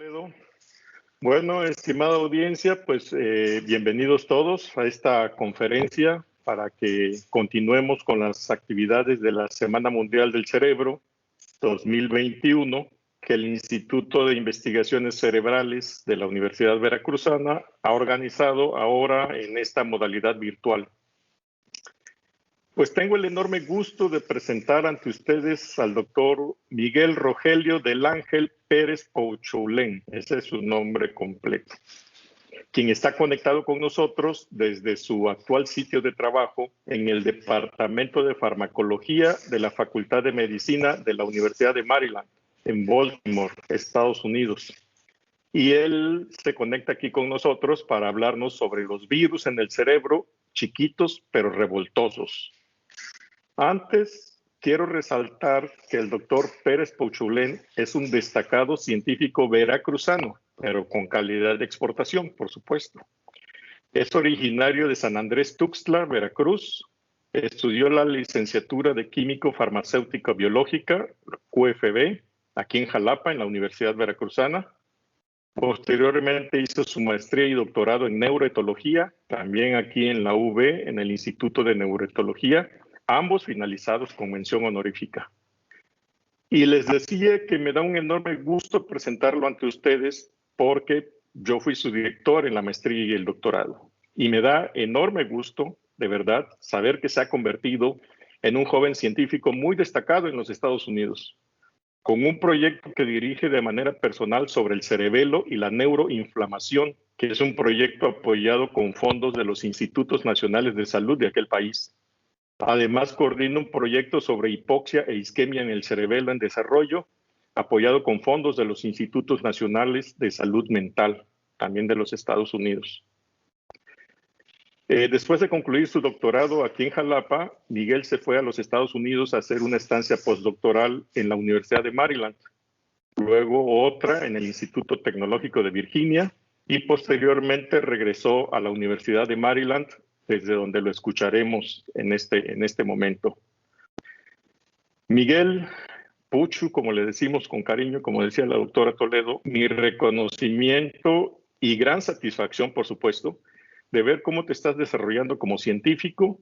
Toledo. Bueno, estimada audiencia, pues bienvenidos todos a esta conferencia para que continuemos con las actividades de la Semana Mundial del Cerebro 2021 que el Instituto de Investigaciones Cerebrales de la Universidad Veracruzana ha organizado ahora en esta modalidad virtual. Pues tengo el enorme gusto de presentar ante ustedes al doctor Miguel Rogelio del Ángel Pérez Pouchoulén, ese es su nombre completo, quien está conectado con nosotros desde su actual sitio de trabajo en el Departamento de Farmacología de la Facultad de Medicina de la Universidad de Maryland, en Baltimore, Estados Unidos. Y él se conecta aquí con nosotros para hablarnos sobre los virus en el cerebro, chiquitos pero revoltosos. Antes, quiero resaltar que el doctor Pérez Pouchoulén es un destacado científico veracruzano, pero con calidad de exportación, por supuesto. Es originario de San Andrés Tuxtla, Veracruz. Estudió la licenciatura de Químico Farmacéutico Biológica, QFB, aquí en Jalapa, en la Universidad Veracruzana. Posteriormente hizo su maestría y doctorado en neuroetología, también aquí en la UV, en el Instituto de Neuroetología, ambos finalizados con mención honorífica. Y les decía que me da un enorme gusto presentarlo ante ustedes porque yo fui su director en la maestría y el doctorado. Y me da enorme gusto, de verdad, saber que se ha convertido en un joven científico muy destacado en los Estados Unidos, con un proyecto que dirige de manera personal sobre el cerebelo y la neuroinflamación, que es un proyecto apoyado con fondos de los Institutos Nacionales de Salud de aquel país. Además, coordina un proyecto sobre hipoxia e isquemia en el cerebelo en desarrollo, apoyado con fondos de los Institutos Nacionales de Salud Mental, también de los Estados Unidos. Después de concluir su doctorado aquí en Jalapa, Miguel se fue a los Estados Unidos a hacer una estancia postdoctoral en la Universidad de Maryland, luego otra en el Instituto Tecnológico de Virginia y posteriormente regresó a la Universidad de Maryland, desde donde lo escucharemos en este momento. Miguel Puchu, como le decimos con cariño, como decía la doctora Toledo, mi reconocimiento y gran satisfacción, por supuesto, de ver cómo te estás desarrollando como científico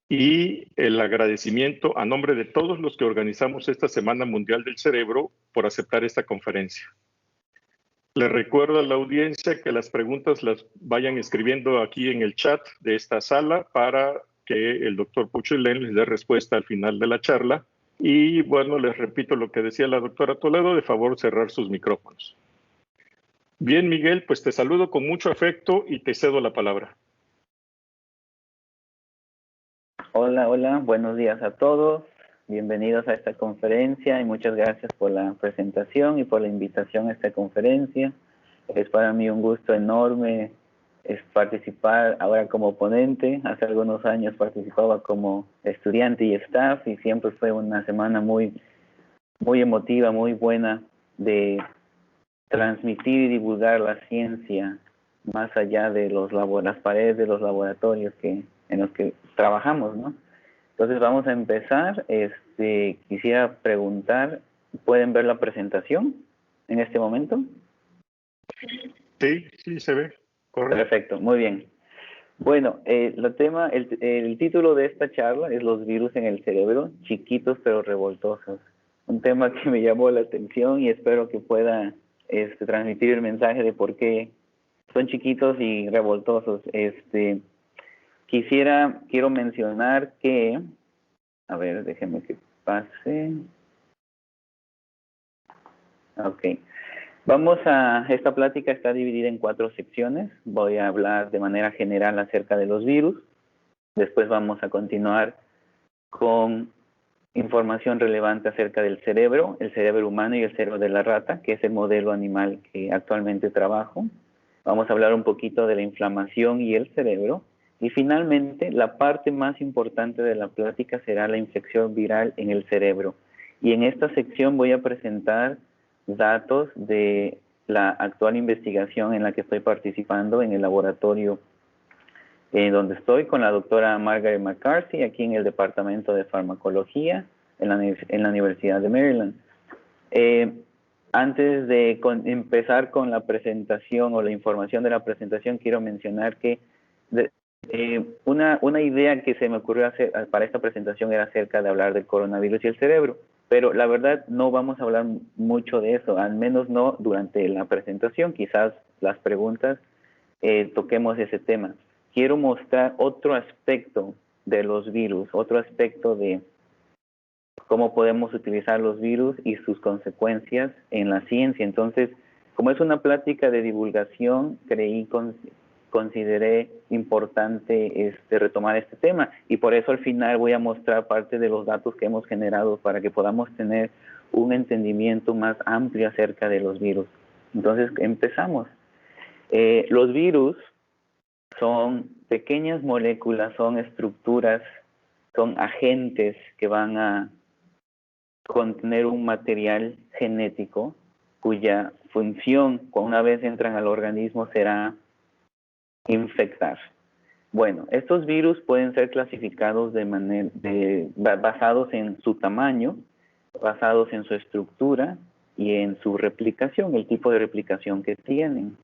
y el agradecimiento a nombre de todos los que organizamos esta Semana Mundial del Cerebro por aceptar esta conferencia. Les recuerdo a la audiencia que las preguntas las vayan escribiendo aquí en el chat de esta sala para que el doctor Pouchoulén les dé respuesta al final de la charla. Y bueno, les repito lo que decía la doctora Toledo, de favor cerrar sus micrófonos. Bien, Miguel, pues te saludo con mucho afecto y te cedo la palabra. Hola, hola, buenos días a todos. Bienvenidos a esta conferencia y muchas gracias por la presentación y por la invitación a esta conferencia. Es para mí un gusto enorme participar ahora como ponente. Hace algunos años participaba como estudiante y staff y siempre fue una semana muy emotiva, muy buena de transmitir y divulgar la ciencia más allá de las paredes de los laboratorios en los que trabajamos, ¿no? Entonces vamos a empezar. Quisiera preguntar, ¿pueden ver la presentación en este momento? Sí, se ve. Correcto. Perfecto, muy bien. Bueno, el título de esta charla es Los virus en el cerebro, chiquitos pero revoltosos. Un tema que me llamó la atención y espero que pueda transmitir el mensaje de por qué son chiquitos y revoltosos. Quiero mencionar que, a ver, déjenme que pase. Ok. Esta plática está dividida en 4 secciones. Voy a hablar de manera general acerca de los virus. Después vamos a continuar con información relevante acerca del cerebro, el cerebro humano y el cerebro de la rata, que es el modelo animal que actualmente trabajo. Vamos a hablar un poquito de la inflamación y el cerebro. Y finalmente, la parte más importante de la plática será la infección viral en el cerebro. Y en esta sección voy a presentar datos de la actual investigación en la que estoy participando en el laboratorio donde estoy con la doctora Margaret McCarthy, aquí en el Departamento de Farmacología en la Universidad de Maryland. Antes de empezar con la presentación o la información de la presentación, quiero mencionar que una idea que se me ocurrió hacer para esta presentación era acerca de hablar del coronavirus y el cerebro, pero la verdad no vamos a hablar mucho de eso, al menos no durante la presentación. Quizás las preguntas toquemos ese tema. Quiero mostrar otro aspecto de los virus, otro aspecto de cómo podemos utilizar los virus y sus consecuencias en la ciencia. Entonces, como es una plática de divulgación, consideré importante retomar este tema, y por eso al final voy a mostrar parte de los datos que hemos generado para que podamos tener un entendimiento más amplio acerca de los virus. Entonces, empezamos. Los virus son pequeñas moléculas, son estructuras, son agentes que van a contener un material genético cuya función, una vez entran al organismo, será infectar. Bueno, estos virus pueden ser clasificados basados en su tamaño, basados en su estructura y en su replicación, el tipo de replicación que tienen.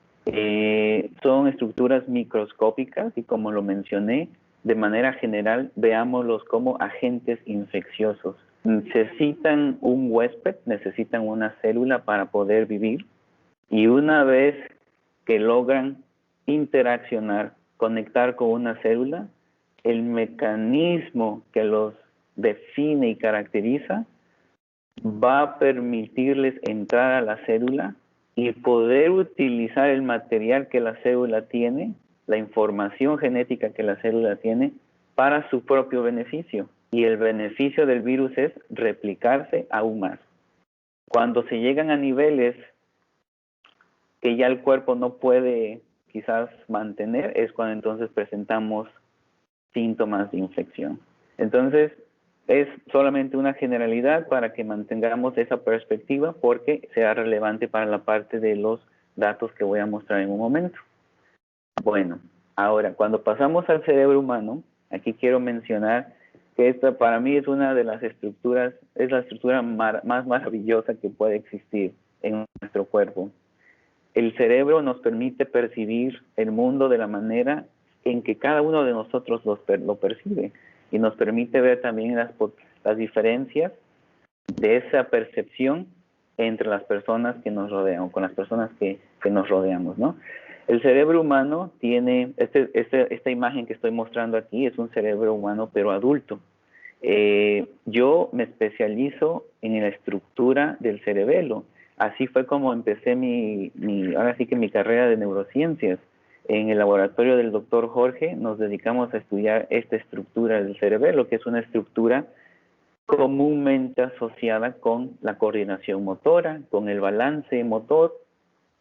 Son estructuras microscópicas y, como lo mencioné, de manera general, veámoslos como agentes infecciosos. Necesitan un huésped, necesitan una célula para poder vivir, y una vez que logran interaccionar, conectar con una célula, el mecanismo que los define y caracteriza va a permitirles entrar a la célula y poder utilizar el material que la célula tiene, la información genética que la célula tiene, para su propio beneficio. Y el beneficio del virus es replicarse aún más. Cuando se llegan a niveles que ya el cuerpo no puede quizás mantener, es cuando entonces presentamos síntomas de infección. Entonces, es solamente una generalidad para que mantengamos esa perspectiva, porque será relevante para la parte de los datos que voy a mostrar en un momento. Bueno, ahora, cuando pasamos al cerebro humano, aquí quiero mencionar que esta para mí es una de las estructuras, es la estructura más maravillosa que puede existir en nuestro cuerpo. El cerebro nos permite percibir el mundo de la manera en que cada uno de nosotros lo percibe, y nos permite ver también las diferencias de esa percepción entre las personas que nos rodean, o con las personas que nos rodeamos, ¿no? El cerebro humano tiene, esta imagen que estoy mostrando aquí es un cerebro humano pero adulto. Yo me especializo en la estructura del cerebelo. Así fue como empecé ahora sí que mi carrera de neurociencias. En el laboratorio del doctor Jorge nos dedicamos a estudiar esta estructura del cerebelo, que es una estructura comúnmente asociada con la coordinación motora, con el balance motor,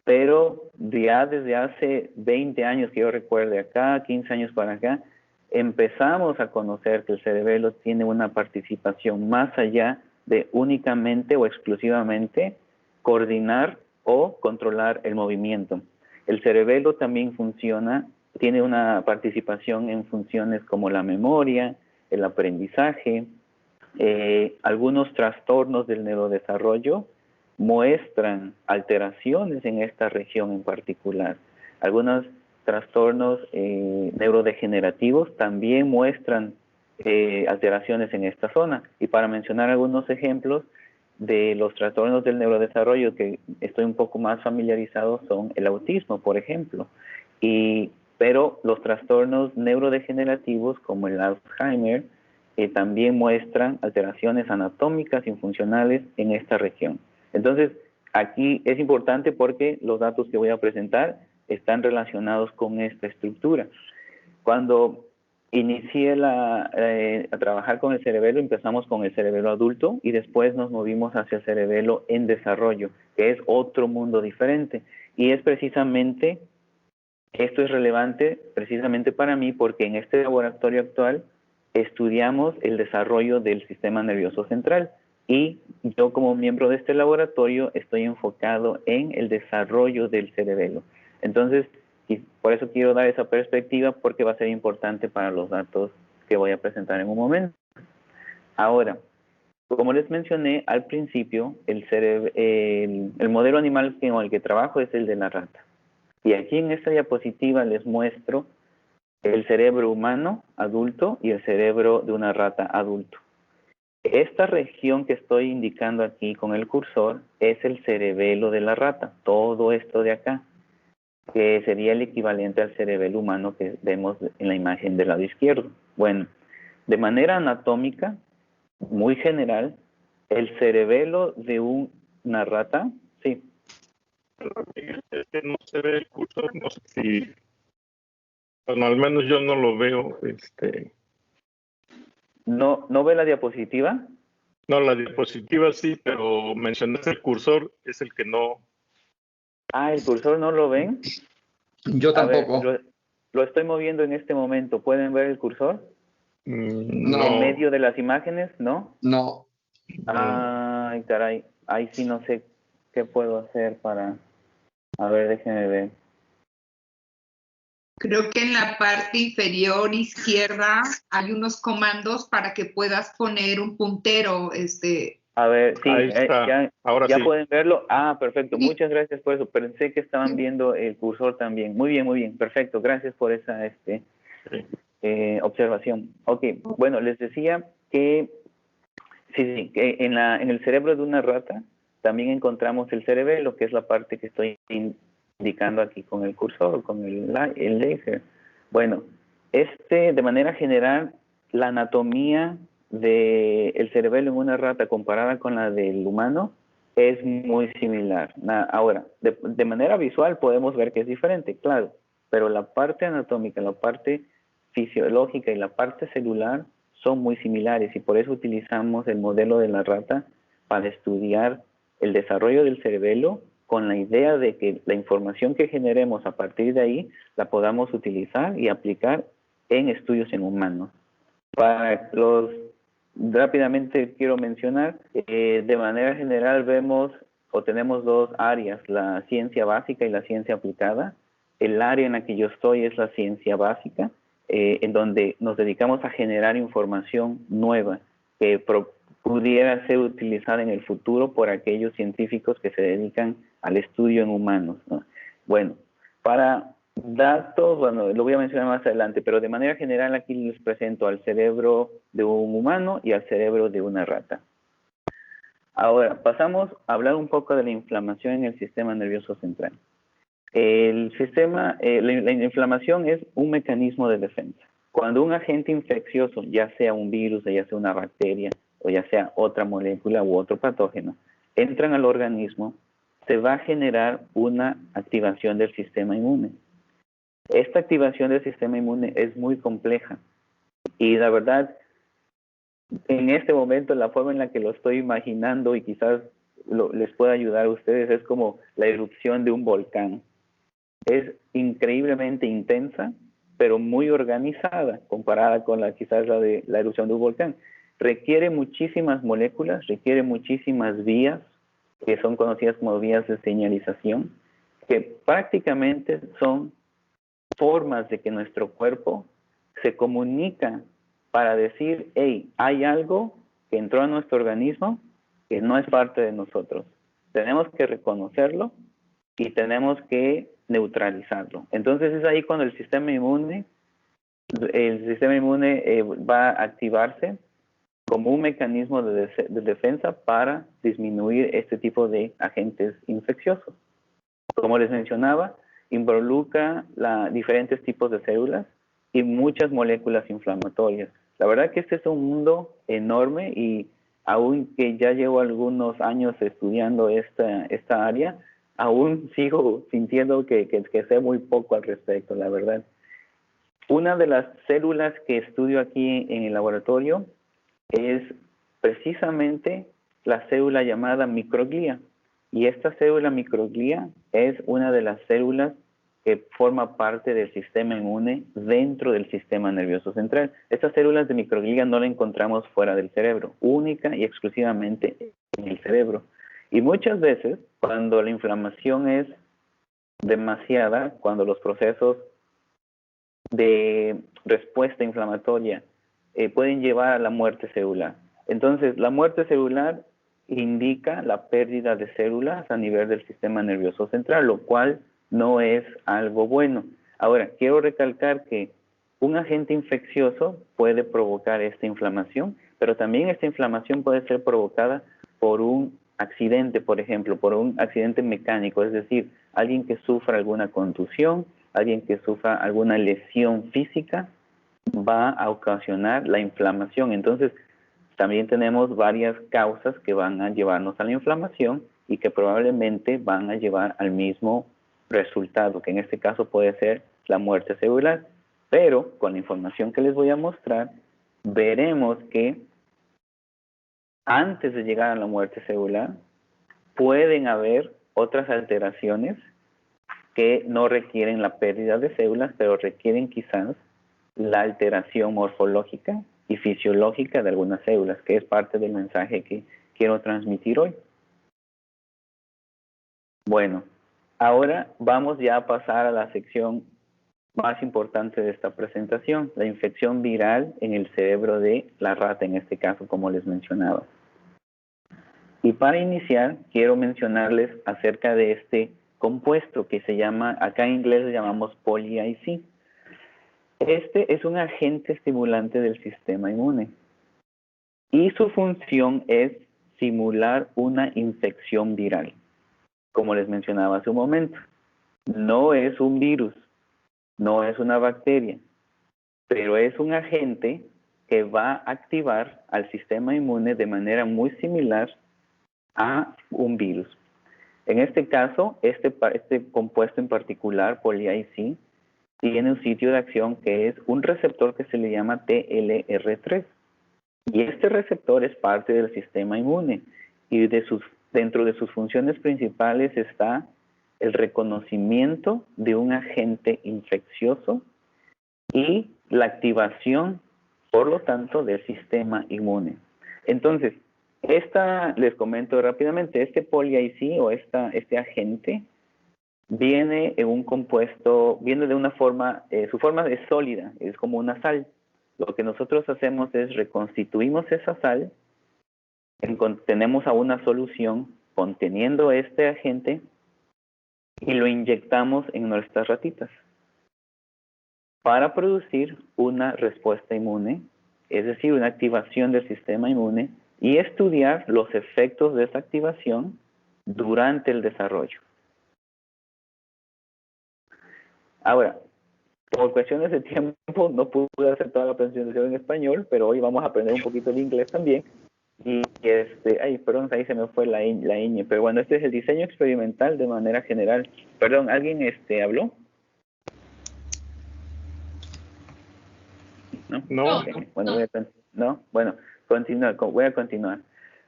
pero ya desde hace 20 años que yo recuerde acá, 15 años para acá, empezamos a conocer que el cerebelo tiene una participación más allá de únicamente o exclusivamente coordinar o controlar el movimiento. El cerebelo también tiene una participación en funciones como la memoria, el aprendizaje. Algunos trastornos del neurodesarrollo muestran alteraciones en esta región en particular. Algunos trastornos neurodegenerativos también muestran alteraciones en esta zona. Y para mencionar algunos ejemplos de los trastornos del neurodesarrollo que estoy un poco más familiarizado son el autismo, por ejemplo. Pero los trastornos neurodegenerativos como el Alzheimer también muestran alteraciones anatómicas y funcionales en esta región. Entonces, aquí es importante porque los datos que voy a presentar están relacionados con esta estructura. Cuando inicié a trabajar con el cerebelo, empezamos con el cerebelo adulto y después nos movimos hacia el cerebelo en desarrollo, que es otro mundo diferente. Y es precisamente, esto es relevante precisamente para mí porque en este laboratorio actual estudiamos el desarrollo del sistema nervioso central. Y yo, como miembro de este laboratorio, estoy enfocado en el desarrollo del cerebelo. Entonces, y por eso quiero dar esa perspectiva, porque va a ser importante para los datos que voy a presentar en un momento. Ahora, Como les mencioné al principio, el modelo animal con el que trabajo es el de la rata. Y aquí en esta diapositiva les muestro el cerebro humano adulto y el cerebro de una rata adulto. Esta región que estoy indicando aquí con el cursor es el cerebelo de la rata, todo esto de acá, que sería el equivalente al cerebelo humano que vemos en la imagen del lado izquierdo. Bueno, de manera anatómica, muy general, el cerebelo de una rata, sí. Es que no se ve el cursor, no sé si, bueno, al menos yo no lo veo, ¿No ve la diapositiva? no, la diapositiva sí, pero mencionaste el cursor, es el que no. Ah, el cursor no lo ven. Yo A ver, tampoco. lo estoy moviendo en este momento. ¿Pueden ver el cursor? No. En medio de las imágenes, ¿no? No. Ay, caray. Ahí sí no sé qué puedo hacer para... A ver, déjenme ver. Creo que en la parte inferior izquierda hay unos comandos para que puedas poner un puntero, A ver, sí, Ahí está. Ahora ya sí. pueden verlo. Ah, perfecto. Sí. Muchas gracias por eso. Pensé que estaban Sí. viendo el cursor también. Muy bien. Perfecto. Gracias por esa Sí. observación. Ok, bueno, les decía que sí, que en el cerebro de una rata también encontramos el cerebelo, que es la parte que estoy indicando aquí con el cursor, con el láser. Bueno, de manera general, la anatomía del cerebelo en una rata comparada con la del humano es muy similar. Ahora, de manera visual podemos ver que es diferente, claro, pero la parte anatómica, la parte fisiológica y la parte celular son muy similares y por eso utilizamos el modelo de la rata para estudiar el desarrollo del cerebelo con la idea de que la información que generemos a partir de ahí la podamos utilizar y aplicar en estudios en humanos. Rápidamente quiero mencionar, de manera general vemos o tenemos dos áreas, la ciencia básica y la ciencia aplicada. El área en la que yo estoy es la ciencia básica, en donde nos dedicamos a generar información nueva que pudiera ser utilizada en el futuro por aquellos científicos que se dedican al estudio en humanos, ¿no? Bueno, para datos, bueno, lo voy a mencionar más adelante, pero de manera general aquí les presento al cerebro de un humano y al cerebro de una rata. Ahora, pasamos a hablar un poco de la inflamación en el sistema nervioso central. La inflamación es un mecanismo de defensa. Cuando un agente infeccioso, ya sea un virus, ya sea una bacteria, o ya sea otra molécula u otro patógeno, entran al organismo, se va a generar una activación del sistema inmune. Esta activación del sistema inmune es muy compleja y la verdad, en este momento la forma en la que lo estoy imaginando y quizás les pueda ayudar a ustedes es como la erupción de un volcán. Es increíblemente intensa, pero muy organizada comparada con quizás la erupción de un volcán. Requiere muchísimas moléculas, requiere muchísimas vías, que son conocidas como vías de señalización, que prácticamente son formas de que nuestro cuerpo se comunica para decir, hey, hay algo que entró a nuestro organismo que no es parte de nosotros. Tenemos que reconocerlo y tenemos que neutralizarlo. Entonces es ahí cuando el sistema inmune va a activarse como un mecanismo de defensa para disminuir este tipo de agentes infecciosos. Como les mencionaba, involucra diferentes tipos de células y muchas moléculas inflamatorias. La verdad que este es un mundo enorme y aunque ya llevo algunos años estudiando esta área, aún sigo sintiendo que sé muy poco al respecto, la verdad. Una de las células que estudio aquí en el laboratorio es precisamente la célula llamada microglia. Y esta célula microglia es una de las células que forma parte del sistema inmune dentro del sistema nervioso central. Estas células de microglia no las encontramos fuera del cerebro, única y exclusivamente en el cerebro. Y muchas veces, cuando la inflamación es demasiada, cuando los procesos de respuesta inflamatoria pueden llevar a la muerte celular. Entonces, la muerte celular indica la pérdida de células a nivel del sistema nervioso central, lo cual no es algo bueno. Ahora, quiero recalcar que un agente infeccioso puede provocar esta inflamación, pero también esta inflamación puede ser provocada por un accidente, por ejemplo, por un accidente mecánico, es decir, alguien que sufra alguna contusión, alguien que sufra alguna lesión física, va a ocasionar la inflamación. Entonces, también tenemos varias causas que van a llevarnos a la inflamación y que probablemente van a llevar al mismo resultado, que en este caso puede ser la muerte celular. Pero con la información que les voy a mostrar, veremos que antes de llegar a la muerte celular, pueden haber otras alteraciones que no requieren la pérdida de células, pero requieren quizás la alteración morfológica y fisiológica de algunas células, que es parte del mensaje que quiero transmitir hoy. Bueno, ahora vamos ya a pasar a la sección más importante de esta presentación, la infección viral en el cerebro de la rata, en este caso, como les mencionaba. Y para iniciar, quiero mencionarles acerca de este compuesto que se llama, acá en inglés le llamamos poly-IC. Este es un agente estimulante del sistema inmune y su función es simular una infección viral. Como les mencionaba hace un momento, no es un virus, no es una bacteria, pero es un agente que va a activar al sistema inmune de manera muy similar a un virus. En este caso, este compuesto en particular, poly-IC, tiene un sitio de acción que es un receptor que se le llama TLR3. Y este receptor es parte del sistema inmune y dentro de sus funciones principales está el reconocimiento de un agente infeccioso y la activación, por lo tanto, del sistema inmune. Entonces, les comento rápidamente, este poly-IC o este agente viene en un compuesto, viene de una forma, su forma es sólida, es como una sal. Lo que nosotros hacemos es reconstituimos esa sal, tenemos a una solución conteniendo este agente y lo inyectamos en nuestras ratitas para producir una respuesta inmune, es decir, una activación del sistema inmune y estudiar los efectos de esa activación durante el desarrollo. Ahora, por cuestiones de tiempo no pude hacer toda la presentación en español, pero hoy vamos a aprender un poquito de inglés también. Y perdón, ahí se me fue la ñ, pero bueno, este es el diseño experimental de manera general. Perdón, ¿alguien habló? ¿No? No. Okay. Bueno, voy a continuar.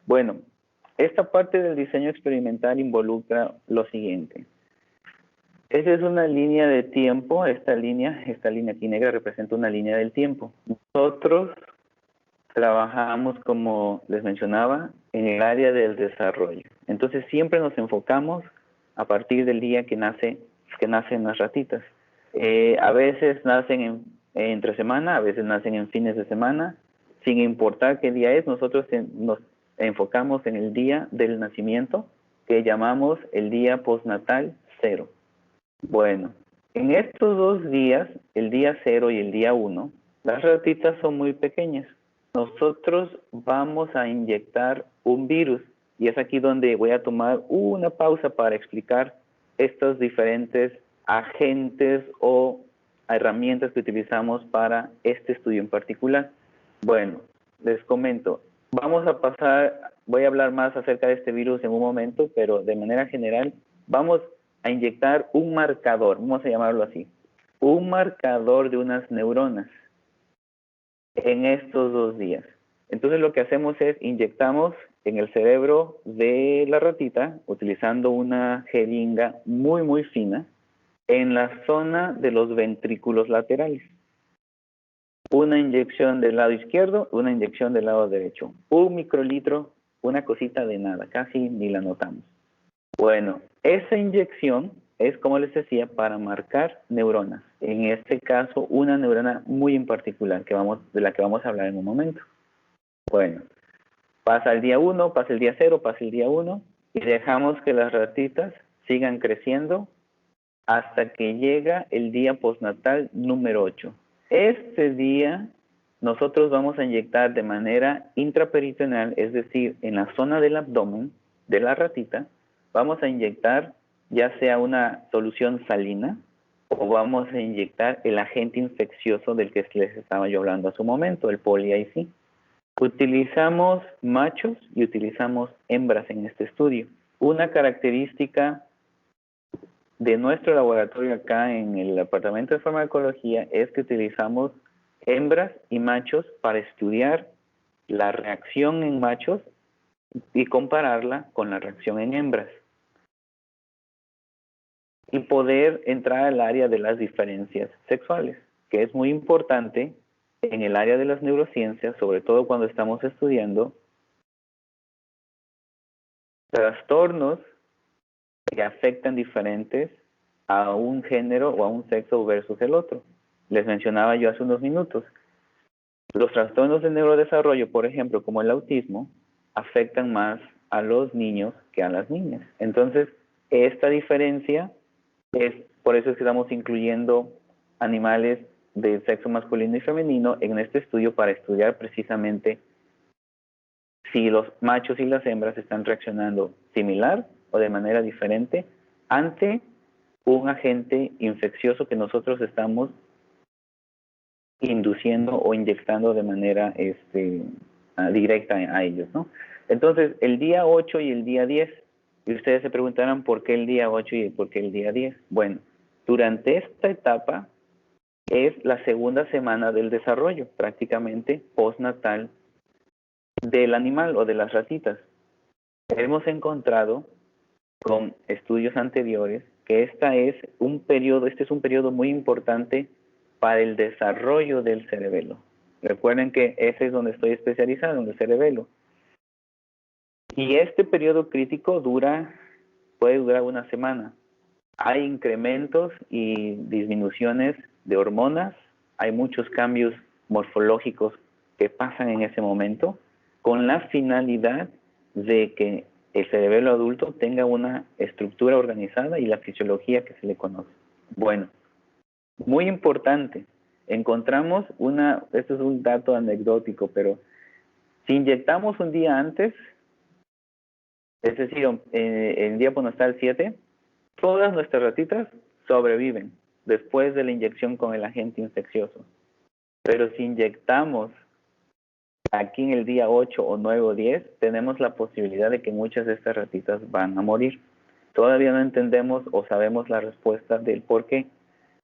Bueno, esta parte del diseño experimental involucra lo siguiente. Esa es una línea de tiempo, esta línea aquí negra representa una línea del tiempo. Nosotros trabajamos, como les mencionaba, en el área del desarrollo. Entonces siempre nos enfocamos a partir del día que nacen las ratitas. A veces nacen entre semana, a veces nacen en fines de semana. Sin importar qué día es, nosotros nos enfocamos en el día del nacimiento, que llamamos el día postnatal 0. Bueno, en estos 2 días, el día 0 y el día 1, las ratitas son muy pequeñas. Nosotros vamos a inyectar un virus y es aquí donde voy a tomar una pausa para explicar estos diferentes agentes o herramientas que utilizamos para este estudio en particular. Bueno, les comento, voy a hablar más acerca de este virus en un momento, pero de manera general vamos a inyectar un marcador, vamos a llamarlo así, un marcador de unas neuronas en estos 2 días. Entonces lo que hacemos es inyectamos en el cerebro de la ratita, utilizando una jeringa muy muy fina, en la zona de los ventrículos laterales. Una inyección del lado izquierdo, una inyección del lado derecho. 1 microlitro, una cosita de nada, casi ni la notamos. Bueno, esa inyección es, como les decía, para marcar neuronas. En este caso, una neurona muy en particular, de la que vamos a hablar en un momento. Bueno, Pasa el día 1, pasa el día 0, pasa el día 1 y dejamos que las ratitas sigan creciendo hasta que llega el día postnatal número 8. Este día nosotros vamos a inyectar de manera intraperitoneal, es decir, en la zona del abdomen de la ratita, vamos a inyectar ya sea una solución salina o vamos a inyectar el agente infeccioso del que les estaba yo hablando hace un momento, el poli-IC. Utilizamos machos y utilizamos hembras en este estudio. Una característica de nuestro laboratorio acá en el departamento de farmacología es que utilizamos hembras y machos para estudiar la reacción en machos y compararla con la reacción en hembras. Y poder entrar al área de las diferencias sexuales, que es muy importante en el área de las neurociencias, sobre todo cuando estamos estudiando trastornos que afectan diferentes a un género o a un sexo versus el otro. Les mencionaba yo hace unos minutos. Los trastornos de neurodesarrollo, por ejemplo, como el autismo, afectan más a los niños que a las niñas. Entonces, esta diferencia es, por eso es que estamos incluyendo animales de sexo masculino y femenino en este estudio para estudiar precisamente si los machos y las hembras están reaccionando similar o de manera diferente ante un agente infeccioso que nosotros estamos induciendo o inyectando de manera directa a ellos, ¿no? Entonces, el día 8 y el día 10, y ustedes se preguntarán por qué el día 8 y por qué el día 10. Bueno, durante esta etapa es la segunda semana del desarrollo, prácticamente postnatal del animal o de las ratitas. Hemos encontrado con estudios anteriores que este es un periodo muy importante para el desarrollo del cerebelo. Recuerden que ese es donde estoy especializado, en el cerebelo. Y este periodo crítico puede durar una semana. Hay incrementos y disminuciones de hormonas, hay muchos cambios morfológicos que pasan en ese momento con la finalidad de que el cerebelo adulto tenga una estructura organizada y la fisiología que se le conoce. Bueno, muy importante, encontramos esto es un dato anecdótico, pero si inyectamos un día antes, es decir, el día postnatal 7, todas nuestras ratitas sobreviven después de la inyección con el agente infeccioso. Pero si inyectamos aquí en el día 8 o 9 o 10, tenemos la posibilidad de que muchas de estas ratitas van a morir. Todavía no entendemos o sabemos la respuesta del por qué,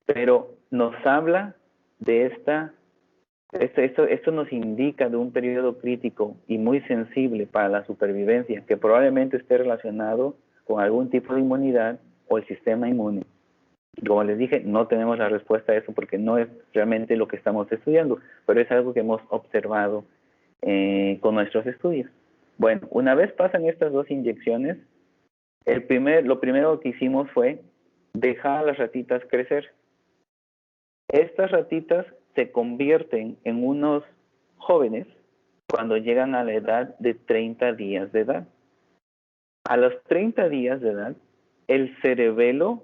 pero nos habla de esto nos indica de un periodo crítico y muy sensible para la supervivencia, que probablemente esté relacionado con algún tipo de inmunidad o el sistema inmune. Como les dije, no tenemos la respuesta a eso porque no es realmente lo que estamos estudiando, pero es algo que hemos observado con nuestros estudios. Bueno, una vez pasan estas dos inyecciones, lo primero que hicimos fue dejar a las ratitas crecer. Estas ratitas se convierten en unos jóvenes cuando llegan a la edad de 30 días de edad. A los 30 días de edad, el cerebelo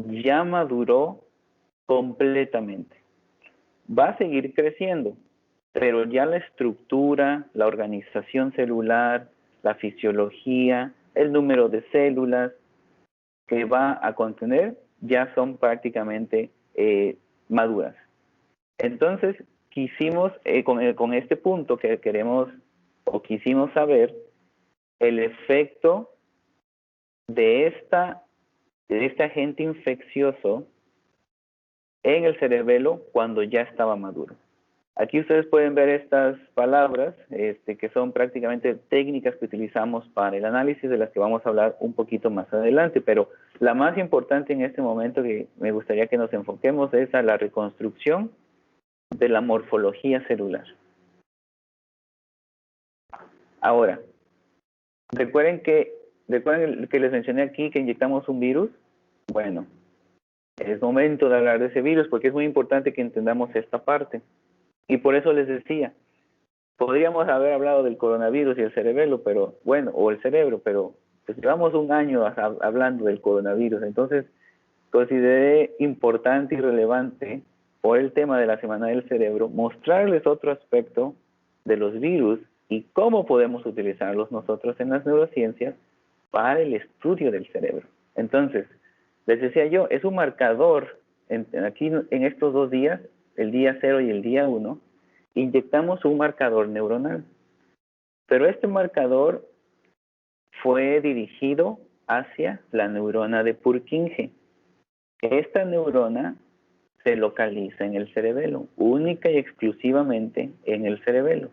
ya maduró completamente. Va a seguir creciendo, pero ya la estructura, la organización celular, la fisiología, el número de células que va a contener ya son prácticamente maduras. Entonces, quisimos, con este punto que quisimos saber el efecto de este agente infeccioso en el cerebelo cuando ya estaba maduro. Aquí ustedes pueden ver estas palabras que son prácticamente técnicas que utilizamos para el análisis, de las que vamos a hablar un poquito más adelante, pero la más importante en este momento que me gustaría que nos enfoquemos es a la reconstrucción de la morfología celular. Ahora, recuerden que les mencioné aquí que inyectamos un virus. Bueno, es momento de hablar de ese virus porque es muy importante que entendamos esta parte. Y por eso les decía, podríamos haber hablado del coronavirus y el cerebelo, pero bueno, o el cerebro, pero pues llevamos un año hablando del coronavirus, entonces consideré importante y relevante por el tema de la Semana del Cerebro mostrarles otro aspecto de los virus y cómo podemos utilizarlos nosotros en las neurociencias para el estudio del cerebro. Entonces, les decía yo, es un marcador, aquí en estos 2 días, el día 0 y el día 1, inyectamos un marcador neuronal. Pero este marcador fue dirigido hacia la neurona de Purkinje. Esta neurona se localiza en el cerebelo, única y exclusivamente en el cerebelo.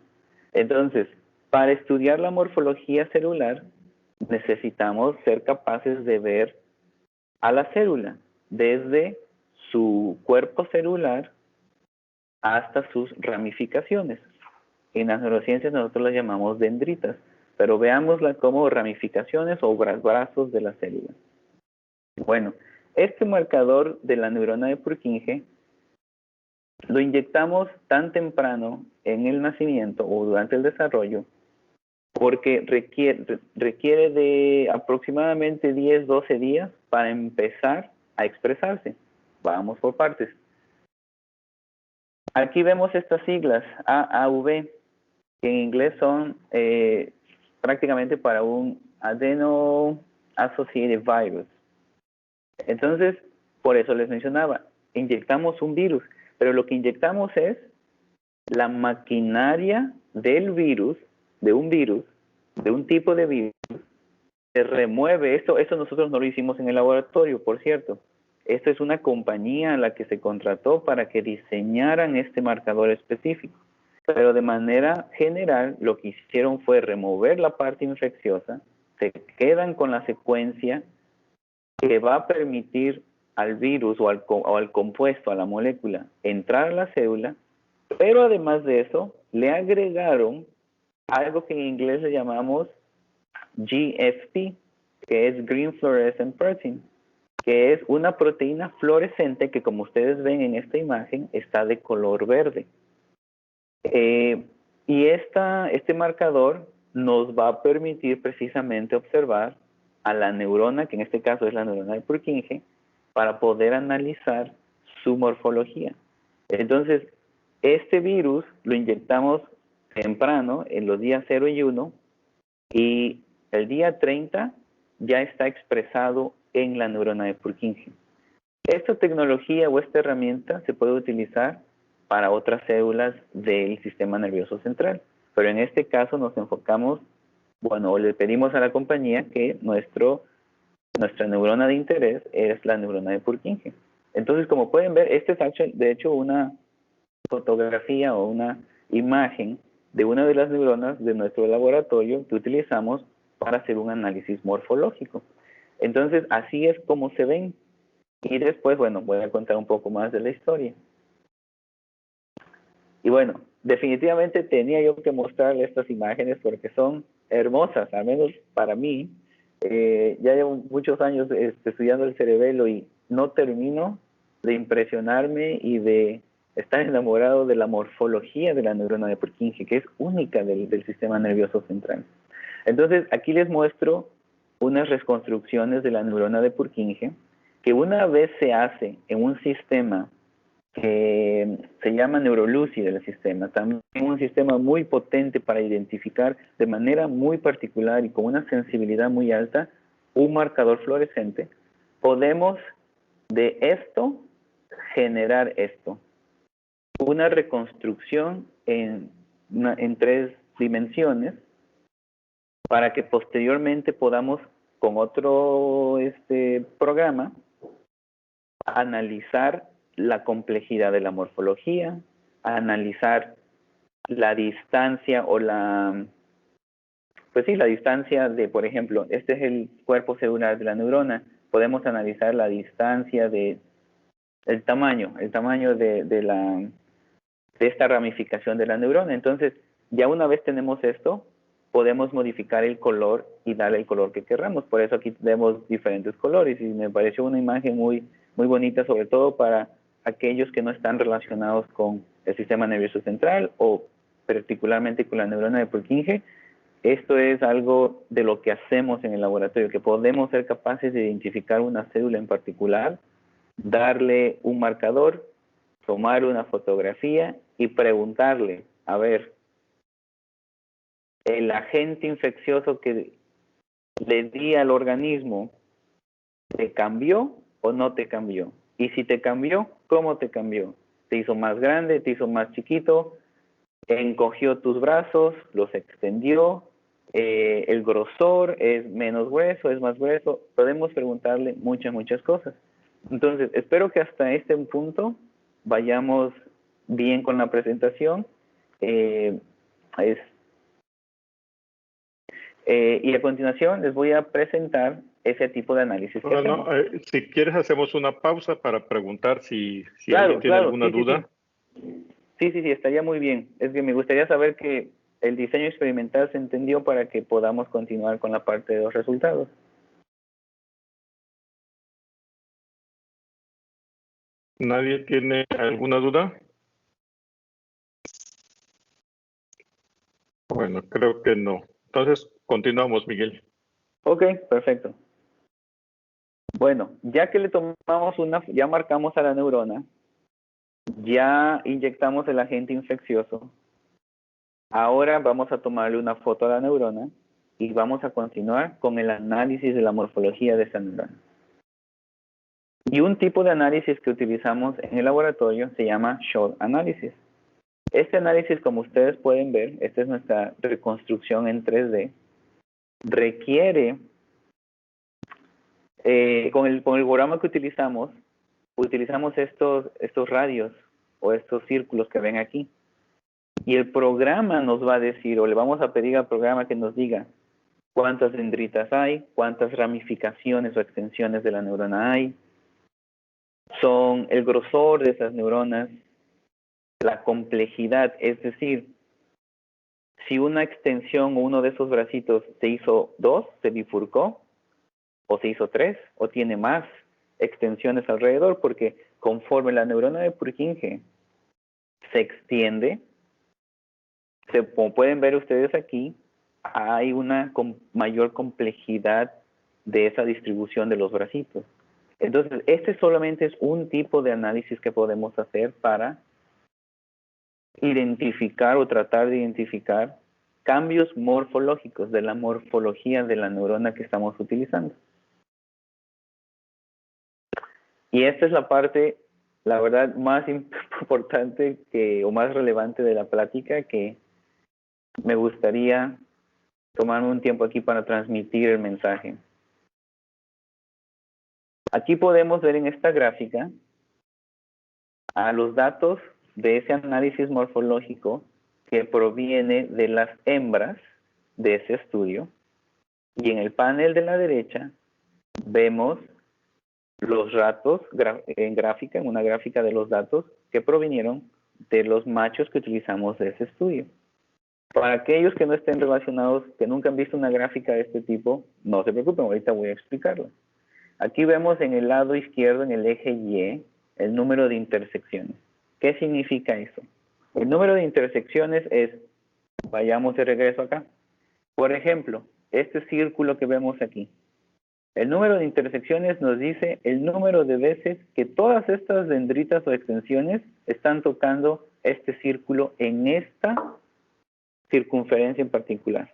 Entonces, para estudiar la morfología celular, necesitamos ser capaces de ver a la célula, desde su cuerpo celular hasta sus ramificaciones. En las neurociencias nosotros las llamamos dendritas, pero veámoslas como ramificaciones o brazos de la célula. Bueno, este marcador de la neurona de Purkinje lo inyectamos tan temprano en el nacimiento o durante el desarrollo porque requiere de aproximadamente 10-12 días para empezar a expresarse. Vamos por partes. Aquí vemos estas siglas, AAV, que en inglés son prácticamente para un Adeno Associated Virus. Entonces, por eso les mencionaba, inyectamos un virus, pero lo que inyectamos es la maquinaria del virus, de un tipo de virus, se remueve. Esto nosotros no lo hicimos en el laboratorio, por cierto. Esto es una compañía a la que se contrató para que diseñaran este marcador específico. Pero de manera general, lo que hicieron fue remover la parte infecciosa, se quedan con la secuencia que va a permitir al virus o al compuesto, a la molécula, entrar a la célula, pero además de eso, le agregaron algo que en inglés le llamamos GFP, que es Green Fluorescent Protein, que es una proteína fluorescente que, como ustedes ven en esta imagen, está de color verde. Y este marcador nos va a permitir precisamente observar a la neurona, que en este caso es la neurona de Purkinje, para poder analizar su morfología. Entonces, este virus lo inyectamos temprano, en los días 0 y 1, y el día 30 ya está expresado en la neurona de Purkinje. Esta tecnología o esta herramienta se puede utilizar para otras células del sistema nervioso central, pero en este caso nos enfocamos, o le pedimos a la compañía que nuestra neurona de interés es la neurona de Purkinje. Entonces, como pueden ver, este es de hecho una fotografía o una imagen de una de las neuronas de nuestro laboratorio que utilizamos para hacer un análisis morfológico. Entonces, así es como se ven. Y después, voy a contar un poco más de la historia. Y bueno, definitivamente tenía yo que mostrarle estas imágenes porque son hermosas, al menos para mí. Ya llevo muchos años estudiando el cerebelo y no termino de impresionarme y de estar enamorado de la morfología de la neurona de Purkinje, que es única del sistema nervioso central. Entonces, aquí les muestro unas reconstrucciones de la neurona de Purkinje, que una vez se hace en un sistema que se llama NeuroLucy del sistema, también un sistema muy potente para identificar de manera muy particular y con una sensibilidad muy alta un marcador fluorescente, podemos de esto generar esto. Una reconstrucción en 3 dimensiones para que posteriormente podamos con otro programa analizar la complejidad de la morfología, analizar la distancia o la distancia de, por ejemplo, este es el cuerpo celular de la neurona, podemos analizar la distancia el tamaño de esta ramificación de la neurona. Entonces, ya una vez tenemos esto, podemos modificar el color y darle el color que queramos. Por eso aquí tenemos diferentes colores y me pareció una imagen muy, muy bonita, sobre todo para aquellos que no están relacionados con el sistema nervioso central o particularmente con la neurona de Purkinje, esto es algo de lo que hacemos en el laboratorio, que podemos ser capaces de identificar una célula en particular, darle un marcador, tomar una fotografía y preguntarle, a ver, el agente infeccioso que le di al organismo, ¿te cambió o no te cambió? Y si te cambió, ¿cómo te cambió? ¿Te hizo más grande? ¿Te hizo más chiquito? ¿Encogió tus brazos? ¿Los extendió? ¿El grosor es menos grueso? ¿Es más grueso? Podemos preguntarle muchas cosas. Entonces, espero que hasta este punto vayamos bien con la presentación. Y a continuación les voy a presentar ese tipo de análisis que hacemos. Si quieres hacemos una pausa para preguntar si Claro, alguien tiene alguna sí, duda. Sí, estaría muy bien. Es que me gustaría saber que el diseño experimental se entendió para que podamos continuar con la parte de los resultados. ¿Nadie tiene alguna duda? Bueno, creo que no. Entonces, continuamos, Miguel. Ok, perfecto. Bueno, ya que le tomamos ya marcamos a la neurona, ya inyectamos el agente infeccioso, ahora vamos a tomarle una foto a la neurona y vamos a continuar con el análisis de la morfología de esa neurona. Y un tipo de análisis que utilizamos en el laboratorio se llama SHOT Analysis. Este análisis, como ustedes pueden ver, esta es nuestra reconstrucción en 3D, requiere, con el programa que utilizamos estos radios o estos círculos que ven aquí. Y el programa nos va a decir, o le vamos a pedir al programa que nos diga cuántas dendritas hay, cuántas ramificaciones o extensiones de la neurona hay, son el grosor de esas neuronas, la complejidad, es decir, si una extensión o uno de esos bracitos se hizo 2, se bifurcó, o se hizo 3, o tiene más extensiones alrededor, porque conforme la neurona de Purkinje se extiende, como pueden ver ustedes aquí, hay una mayor complejidad de esa distribución de los bracitos. Entonces, este solamente es un tipo de análisis que podemos hacer para identificar o tratar de identificar cambios morfológicos de la morfología de la neurona que estamos utilizando. Y esta es la parte, la verdad, más importante o más relevante de la plática, que me gustaría tomarme un tiempo aquí para transmitir el mensaje. Aquí podemos ver en esta gráfica a los datos de ese análisis morfológico que proviene de las hembras de ese estudio. Y en el panel de la derecha vemos los datos en una gráfica de los datos que provinieron de los machos que utilizamos de ese estudio. Para aquellos que no estén relacionados, que nunca han visto una gráfica de este tipo, no se preocupen, ahorita voy a explicarlo. Aquí vemos en el lado izquierdo, en el eje Y, el número de intersecciones. ¿Qué significa eso? El número de intersecciones es, vayamos de regreso acá. Por ejemplo, este círculo que vemos aquí. El número de intersecciones nos dice el número de veces que todas estas dendritas o extensiones están tocando este círculo en esta circunferencia en particular.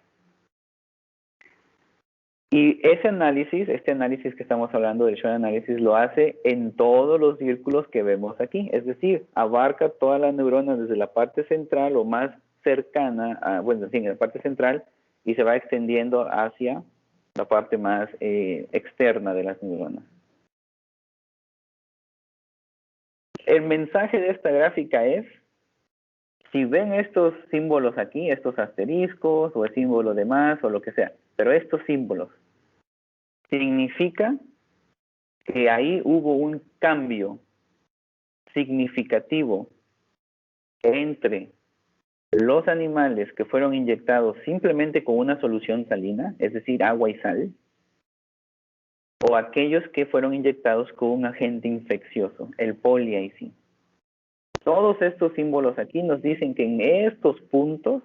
Y ese análisis, este análisis que estamos hablando del SHOT análisis, lo hace en todos los círculos que vemos aquí. Es decir, abarca toda la neurona desde la parte central o más cercana, en la parte central, y se va extendiendo hacia la parte más externa de las neuronas. El mensaje de esta gráfica es, si ven estos símbolos aquí, estos asteriscos o el símbolo de más o lo que sea, pero estos símbolos, significa que ahí hubo un cambio significativo entre los animales que fueron inyectados simplemente con una solución salina, es decir, agua y sal, o aquellos que fueron inyectados con un agente infeccioso, el Poly-IC. Todos estos símbolos aquí nos dicen que en estos puntos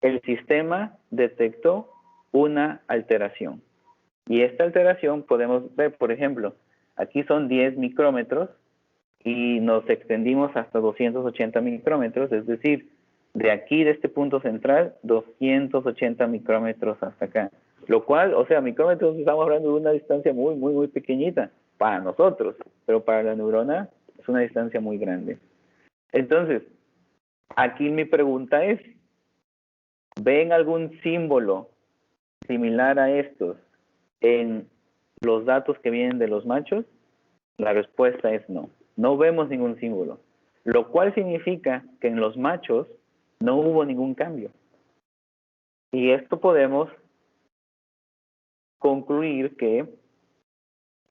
el sistema detectó una alteración. Y esta alteración podemos ver, por ejemplo, aquí son 10 micrómetros y nos extendimos hasta 280 micrómetros, es decir, de aquí, de este punto central, 280 micrómetros hasta acá. Lo cual, o sea, micrómetros, estamos hablando de una distancia muy, muy, muy pequeñita para nosotros, pero para la neurona es una distancia muy grande. Entonces, aquí mi pregunta es, ¿ven algún símbolo similar a estos en los datos que vienen de los machos? La respuesta es no. No vemos ningún símbolo. Lo cual significa que en los machos no hubo ningún cambio. Y esto podemos concluir que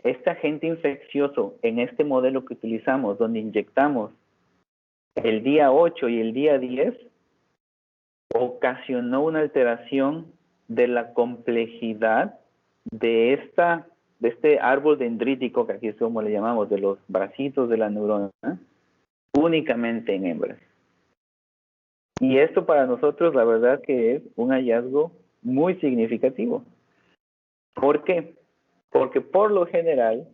este agente infeccioso en este modelo que utilizamos, donde inyectamos el día 8 y el día 10, ocasionó una alteración de la complejidad de este árbol dendrítico, que aquí es como le llamamos, de los bracitos de la neurona, únicamente en hembras. Y esto para nosotros, la verdad que es un hallazgo muy significativo. ¿Por qué? Porque por lo general,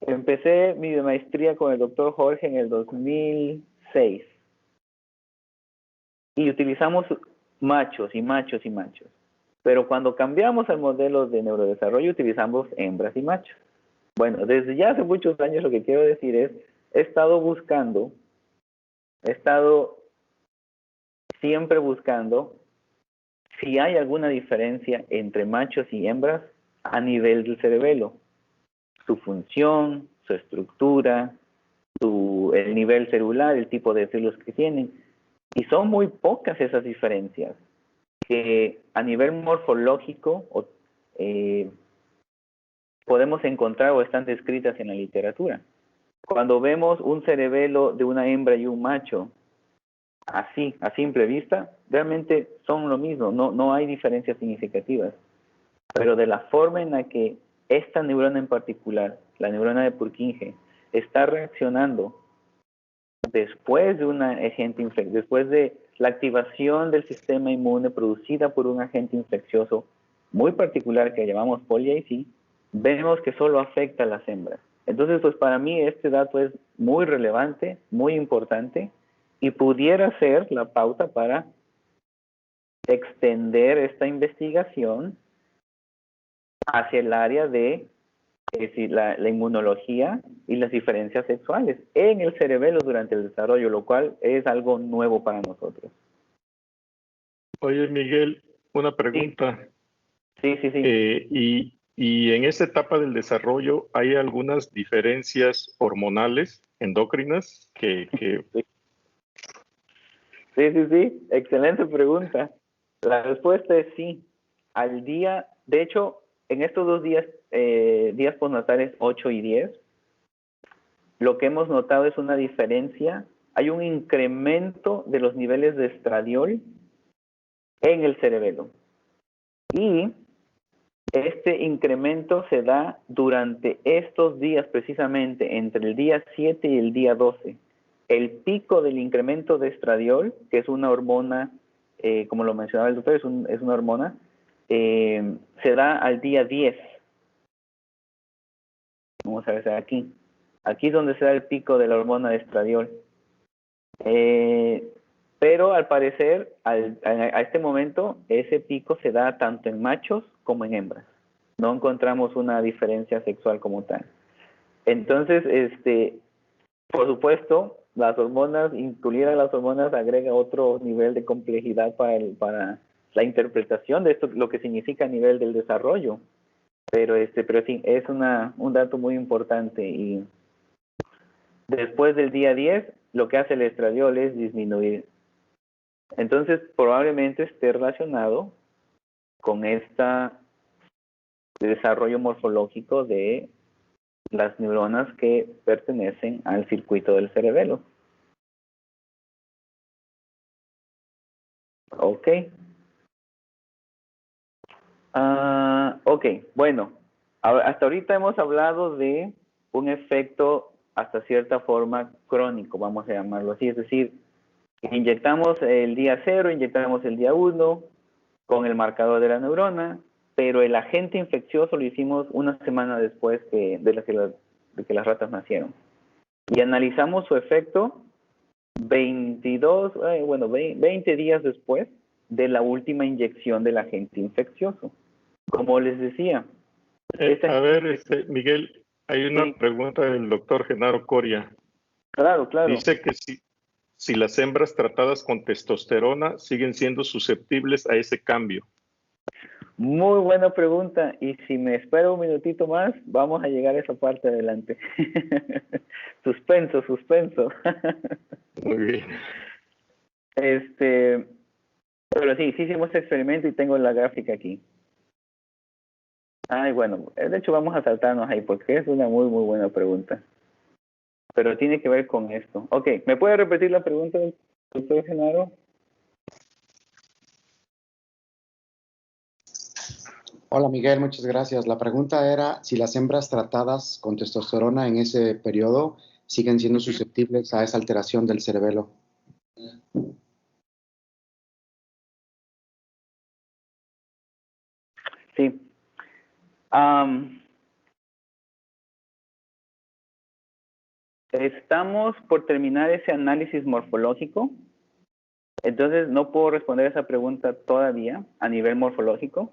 empecé mi maestría con el doctor Jorge en el 2006. Y utilizamos machos y machos y machos. Pero cuando cambiamos al modelo de neurodesarrollo, utilizamos hembras y machos. Bueno, desde ya hace muchos años lo que quiero decir es, he estado siempre buscando si hay alguna diferencia entre machos y hembras a nivel del cerebelo. Su función, su estructura, el nivel celular, el tipo de células que tienen. Y son muy pocas esas diferencias que a nivel morfológico podemos encontrar o están descritas en la literatura. Cuando vemos un cerebelo de una hembra y un macho, así, a simple vista, realmente son lo mismo, no hay diferencias significativas. Pero de la forma en la que esta neurona en particular, la neurona de Purkinje, está reaccionando después de después de la activación del sistema inmune producida por un agente infeccioso muy particular que llamamos poly-IC, vemos que solo afecta a las hembras. Entonces, pues para mí este dato es muy relevante, muy importante, y pudiera ser la pauta para extender esta investigación hacia el área de la inmunología y las diferencias sexuales en el cerebelo durante el desarrollo, lo cual es algo nuevo para nosotros. Oye, Miguel, una pregunta. Sí. Y en esa etapa del desarrollo, ¿hay algunas diferencias hormonales, endócrinas, que... Sí, excelente pregunta. La respuesta es sí. De hecho, en estos 2 días, días postnatales 8 y 10, lo que hemos notado es una diferencia. Hay un incremento de los niveles de estradiol en el cerebelo. Y este incremento se da durante estos días, precisamente entre el día 7 y el día 12. El pico del incremento de estradiol, que es una hormona, como lo mencionaba el doctor, es una hormona, se da al día 10. Vamos a ver aquí. Aquí es donde se da el pico de la hormona de estradiol. Pero al parecer, a este momento, ese pico se da tanto en machos como en hembras. No encontramos una diferencia sexual como tal. Entonces, por supuesto, las hormonas, incluir a las hormonas agrega otro nivel de complejidad para la interpretación de esto, lo que significa a nivel del desarrollo. Pero sí, es un dato muy importante. Y después del día 10, lo que hace el estradiol es disminuir. Entonces, probablemente esté relacionado con este desarrollo morfológico de las neuronas que pertenecen al circuito del cerebelo. Ok. Ok, bueno. Hasta ahorita hemos hablado de un efecto hasta cierta forma crónico, vamos a llamarlo así. Es decir, inyectamos el día 0, inyectamos el día 1 con el marcador de la neurona, pero el agente infeccioso lo hicimos una semana después de que las ratas nacieron. Y analizamos su efecto 20 días después de la última inyección del agente infeccioso. Como les decía. Miguel, hay una pregunta del doctor Genaro Coria. Claro. Dice que si las hembras tratadas con testosterona siguen siendo susceptibles a ese cambio. Muy buena pregunta, y si me espero un minutito más, vamos a llegar a esa parte adelante. Suspenso. Muy bien. Pero sí hicimos este experimento y tengo la gráfica aquí. Bueno, de hecho vamos a saltarnos ahí porque es una muy buena pregunta. Pero tiene que ver con esto. Ok, ¿me puede repetir la pregunta, doctor Genaro? Hola Miguel, muchas gracias. La pregunta era si las hembras tratadas con testosterona en ese periodo siguen siendo susceptibles a esa alteración del cerebelo. Sí. Estamos por terminar ese análisis morfológico, entonces no puedo responder esa pregunta todavía a nivel morfológico,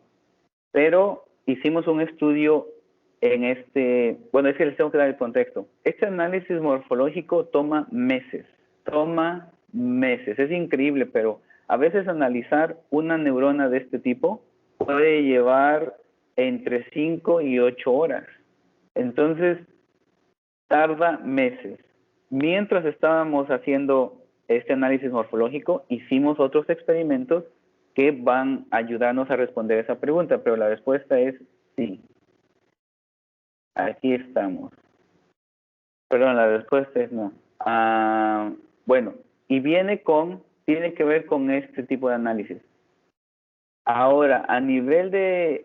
pero hicimos un estudio en es que les tengo que dar el contexto. Este análisis morfológico toma meses, es increíble, pero a veces analizar una neurona de este tipo puede llevar entre 5 y 8 horas. Entonces, tarda meses. Mientras estábamos haciendo este análisis morfológico, hicimos otros experimentos que van a ayudarnos a responder esa pregunta, pero la respuesta es sí. Aquí estamos. Perdón, la respuesta es no. Bueno, y tiene que ver con este tipo de análisis. Ahora, a nivel de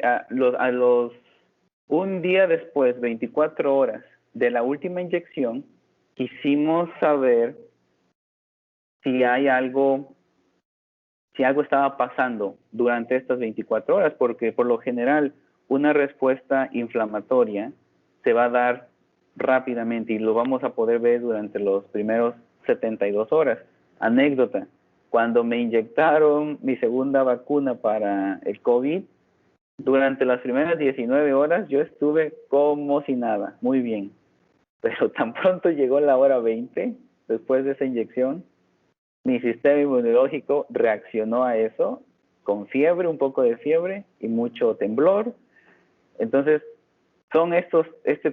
un día después, 24 horas de la última inyección, quisimos saber si algo estaba pasando durante estas 24 horas, porque por lo general una respuesta inflamatoria se va a dar rápidamente y lo vamos a poder ver durante los primeros 72 horas. Anécdota, cuando me inyectaron mi segunda vacuna para el COVID, durante las primeras 19 horas yo estuve como si nada, muy bien. Pero tan pronto llegó la hora 20, después de esa inyección, mi sistema inmunológico reaccionó a eso con fiebre, un poco de fiebre y mucho temblor. Entonces, son estos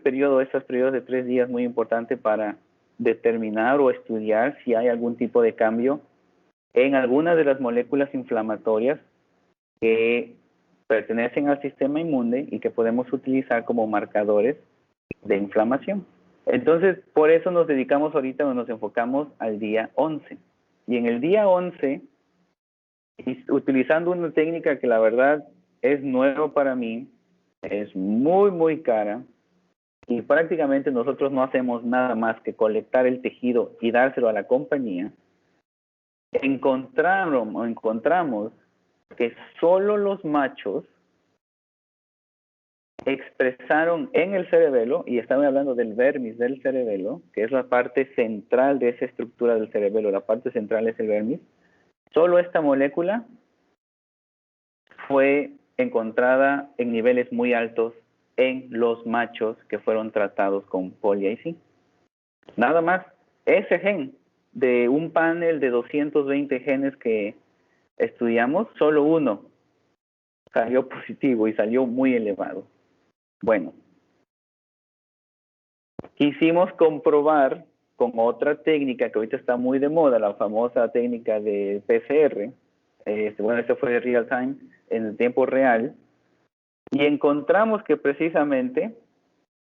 periodos de 3 días muy importantes para determinar o estudiar si hay algún tipo de cambio en algunas de las moléculas inflamatorias que pertenecen al sistema inmune y que podemos utilizar como marcadores de inflamación. Entonces, por eso nos dedicamos ahorita o nos enfocamos al día 11. Y en el día 11, utilizando una técnica que la verdad es nueva para mí, es muy cara, y prácticamente nosotros no hacemos nada más que colectar el tejido y dárselo a la compañía, encontramos que solo los machos expresaron en el cerebelo, y estamos hablando del vermis del cerebelo, que es la parte central de esa estructura del cerebelo, la parte central es el vermis, solo esta molécula fue encontrada en niveles muy altos en los machos que fueron tratados con Poly-IC. Nada más, ese gen de un panel de 220 genes que estudiamos, solo uno salió positivo y salió muy elevado. Bueno, quisimos comprobar con otra técnica que ahorita está muy de moda, la famosa técnica de PCR. Esto fue de real time, en el tiempo real, y encontramos que precisamente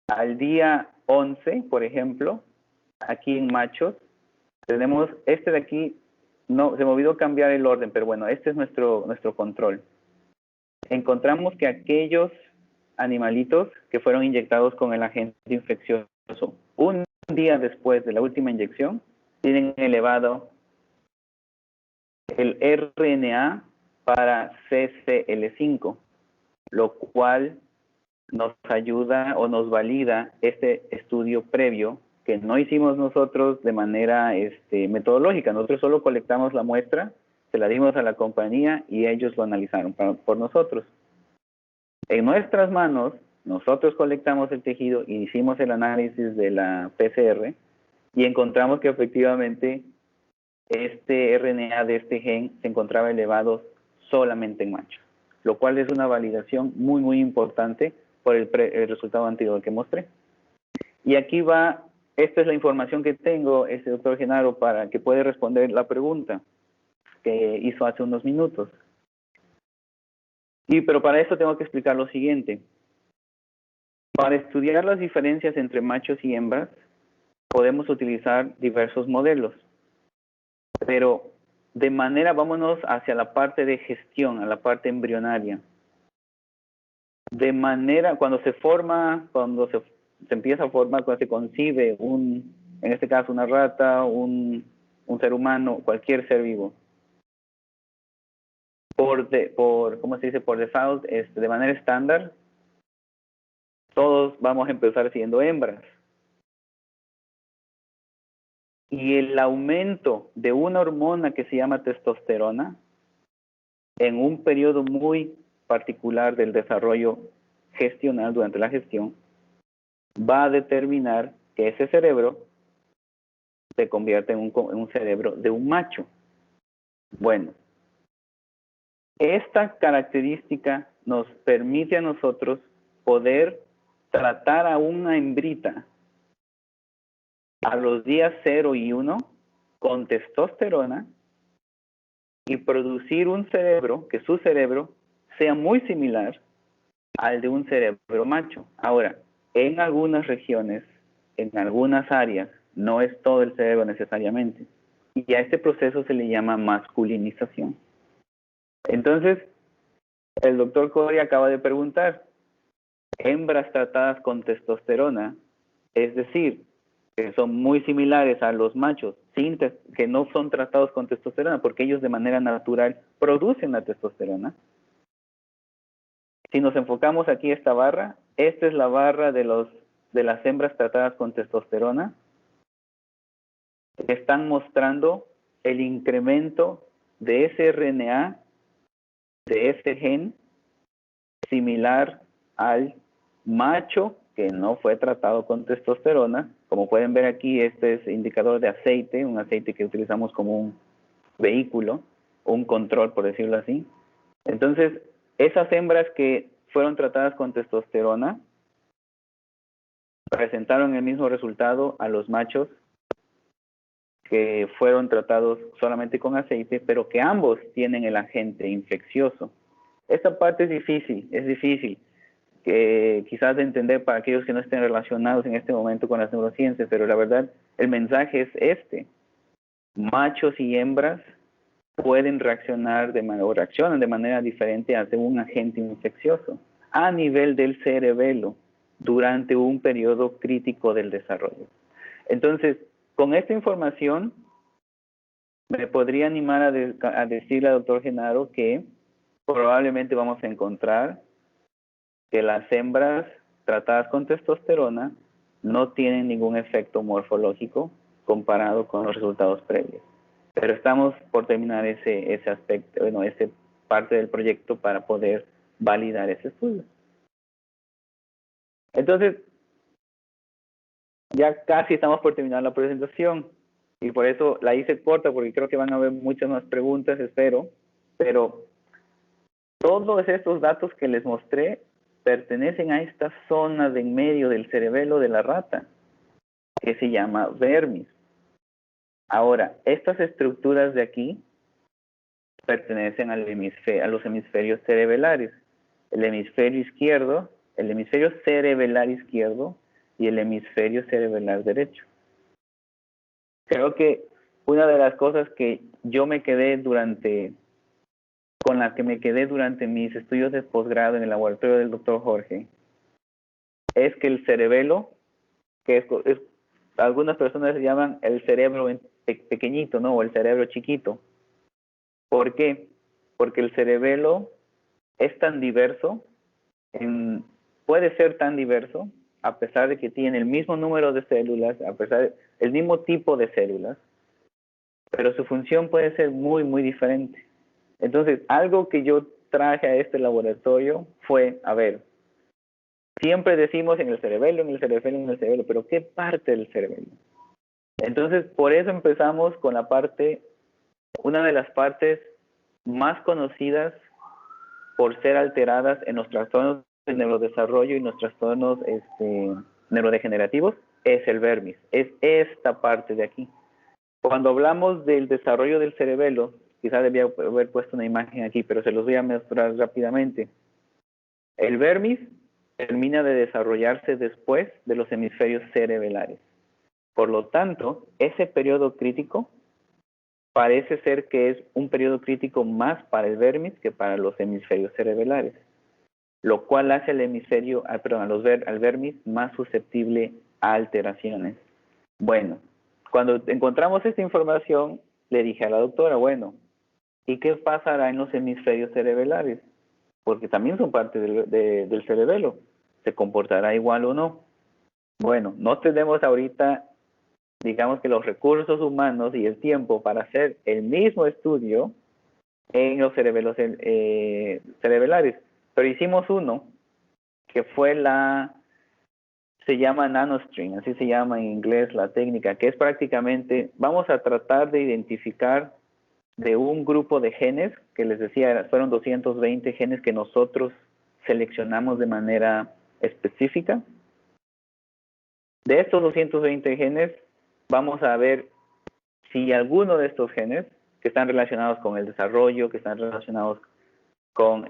al día 11, por ejemplo, aquí en machos, tenemos de aquí, no, se me olvidó cambiar el orden, pero bueno, este es nuestro control. Encontramos que aquellos animalitos que fueron inyectados con el agente infeccioso una día después de la última inyección, tienen elevado el RNA para CCL5, lo cual nos ayuda o nos valida este estudio previo que no hicimos nosotros de manera metodológica. Nosotros solo colectamos la muestra, se la dimos a la compañía y ellos lo analizaron por nosotros. En nuestras manos, nosotros colectamos el tejido y hicimos el análisis de la PCR y encontramos que efectivamente este RNA de este gen se encontraba elevado solamente en machos, lo cual es una validación muy, muy importante por el resultado anterior que mostré. Y aquí va, esta es la información que tengo, doctor Genaro, para que pueda responder la pregunta que hizo hace unos minutos. Pero para eso tengo que explicar lo siguiente. Para estudiar las diferencias entre machos y hembras, podemos utilizar diversos modelos. Pero vámonos hacia la parte de gestión, a la parte embrionaria. Cuando se empieza a formar, cuando se concibe en este caso una rata, un ser humano, cualquier ser vivo, ¿cómo se dice? Por default, de manera estándar, todos vamos a empezar siendo hembras. Y el aumento de una hormona que se llama testosterona, en un periodo muy particular del desarrollo gestional, durante la gestión, va a determinar que ese cerebro se convierte en un cerebro de un macho. Bueno, esta característica nos permite a nosotros poder tratar a una hembrita a los días 0 y 1 con testosterona y producir un cerebro, que su cerebro sea muy similar al de un cerebro macho. Ahora, en algunas regiones, en algunas áreas, no es todo el cerebro necesariamente. Y a este proceso se le llama masculinización. Entonces, el doctor Coria acaba de preguntar, hembras tratadas con testosterona, es decir, que son muy similares a los machos, que no son tratados con testosterona, porque ellos de manera natural producen la testosterona. Si nos enfocamos aquí esta barra, esta es la barra de las hembras tratadas con testosterona, que están mostrando el incremento de ese RNA, de ese gen, similar al macho que no fue tratado con testosterona. Como pueden ver aquí, este es indicador de aceite, un aceite que utilizamos como un vehículo, un control, por decirlo así. Entonces, esas hembras que fueron tratadas con testosterona presentaron el mismo resultado a los machos que fueron tratados solamente con aceite, pero que ambos tienen el agente infeccioso. Esta parte es difícil, que quizás de entender para aquellos que no estén relacionados en este momento con las neurociencias, pero la verdad, el mensaje es machos y hembras pueden reaccionan de manera diferente ante un agente infeccioso a nivel del cerebelo durante un periodo crítico del desarrollo. Entonces, con esta información, me podría animar a decirle al doctor Genaro que probablemente vamos a encontrar que las hembras tratadas con testosterona no tienen ningún efecto morfológico comparado con los resultados previos. Pero estamos por terminar ese aspecto, esa parte del proyecto para poder validar ese estudio. Entonces, ya casi estamos por terminar la presentación y por eso la hice corta porque creo que van a haber muchas más preguntas, espero, pero todos estos datos que les mostré pertenecen a esta zona de en medio del cerebelo de la rata que se llama vermis. Ahora, estas estructuras de aquí pertenecen a los hemisferios cerebelares, el hemisferio izquierdo, el hemisferio cerebelar izquierdo y el hemisferio cerebelar derecho. Creo que una de las cosas que con las que me quedé durante mis estudios de posgrado en el laboratorio del doctor Jorge, es que el cerebelo, que es algunas personas se llaman el cerebro pequeñito, ¿no? O el cerebro chiquito. ¿Por qué? Porque el cerebelo es tan diverso, puede ser tan diverso, a pesar de que tiene el mismo número de células, a pesar del mismo tipo de células, pero su función puede ser muy, muy diferente. Entonces, algo que yo traje a este laboratorio fue, a ver, siempre decimos en el cerebelo, en el cerebelo, en el cerebelo, pero ¿qué parte del cerebelo? Entonces, por eso empezamos con la parte, una de las partes más conocidas por ser alteradas en los trastornos de neurodesarrollo y los trastornos neurodegenerativos, es el vermis, es esta parte de aquí. Cuando hablamos del desarrollo del cerebelo, quizás debía haber puesto una imagen aquí, pero se los voy a mostrar rápidamente. El vermis termina de desarrollarse después de los hemisferios cerebelares. Por lo tanto, ese periodo crítico parece ser que es un periodo crítico más para el vermis que para los hemisferios cerebelares, lo cual hace al hemisferio, al vermis más susceptible a alteraciones. Bueno, cuando encontramos esta información, le dije a la doctora, bueno, ¿y qué pasará en los hemisferios cerebelares? Porque también son parte del cerebelo. ¿Se comportará igual o no? Bueno, no tenemos ahorita, digamos que los recursos humanos y el tiempo para hacer el mismo estudio en los cerebelos cerebelares, pero hicimos uno que fue se llama NanoString, así se llama en inglés la técnica, que es prácticamente, vamos a tratar de identificar de un grupo de genes, que les decía, fueron 220 genes que nosotros seleccionamos de manera específica. De estos 220 genes, vamos a ver si alguno de estos genes, que están relacionados con el desarrollo, que están relacionados con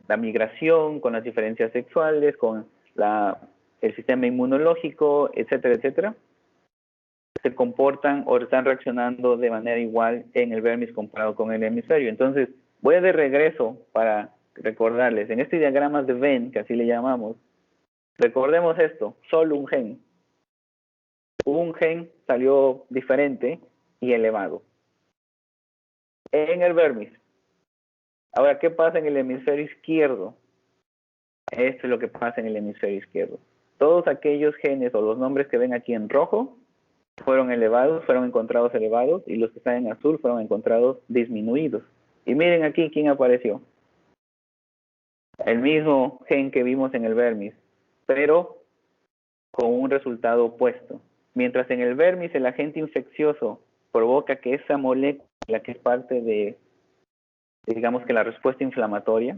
la migración, con las diferencias sexuales, con el sistema inmunológico, etcétera, etcétera, se comportan o están reaccionando de manera igual en el vermis comparado con el hemisferio. Entonces, voy de regreso para recordarles, en este diagrama de Venn, que así le llamamos, recordemos esto, solo un gen. Un gen salió diferente y elevado. En el vermis. Ahora, ¿qué pasa en el hemisferio izquierdo? Esto es lo que pasa en el hemisferio izquierdo. Todos aquellos genes o los nombres que ven aquí en rojo fueron elevados, fueron encontrados elevados, y los que están en azul fueron encontrados disminuidos. Y miren aquí quién apareció. El mismo gen que vimos en el vermis, pero con un resultado opuesto. Mientras en el vermis el agente infeccioso provoca que esa molécula que es parte de, digamos que la respuesta inflamatoria,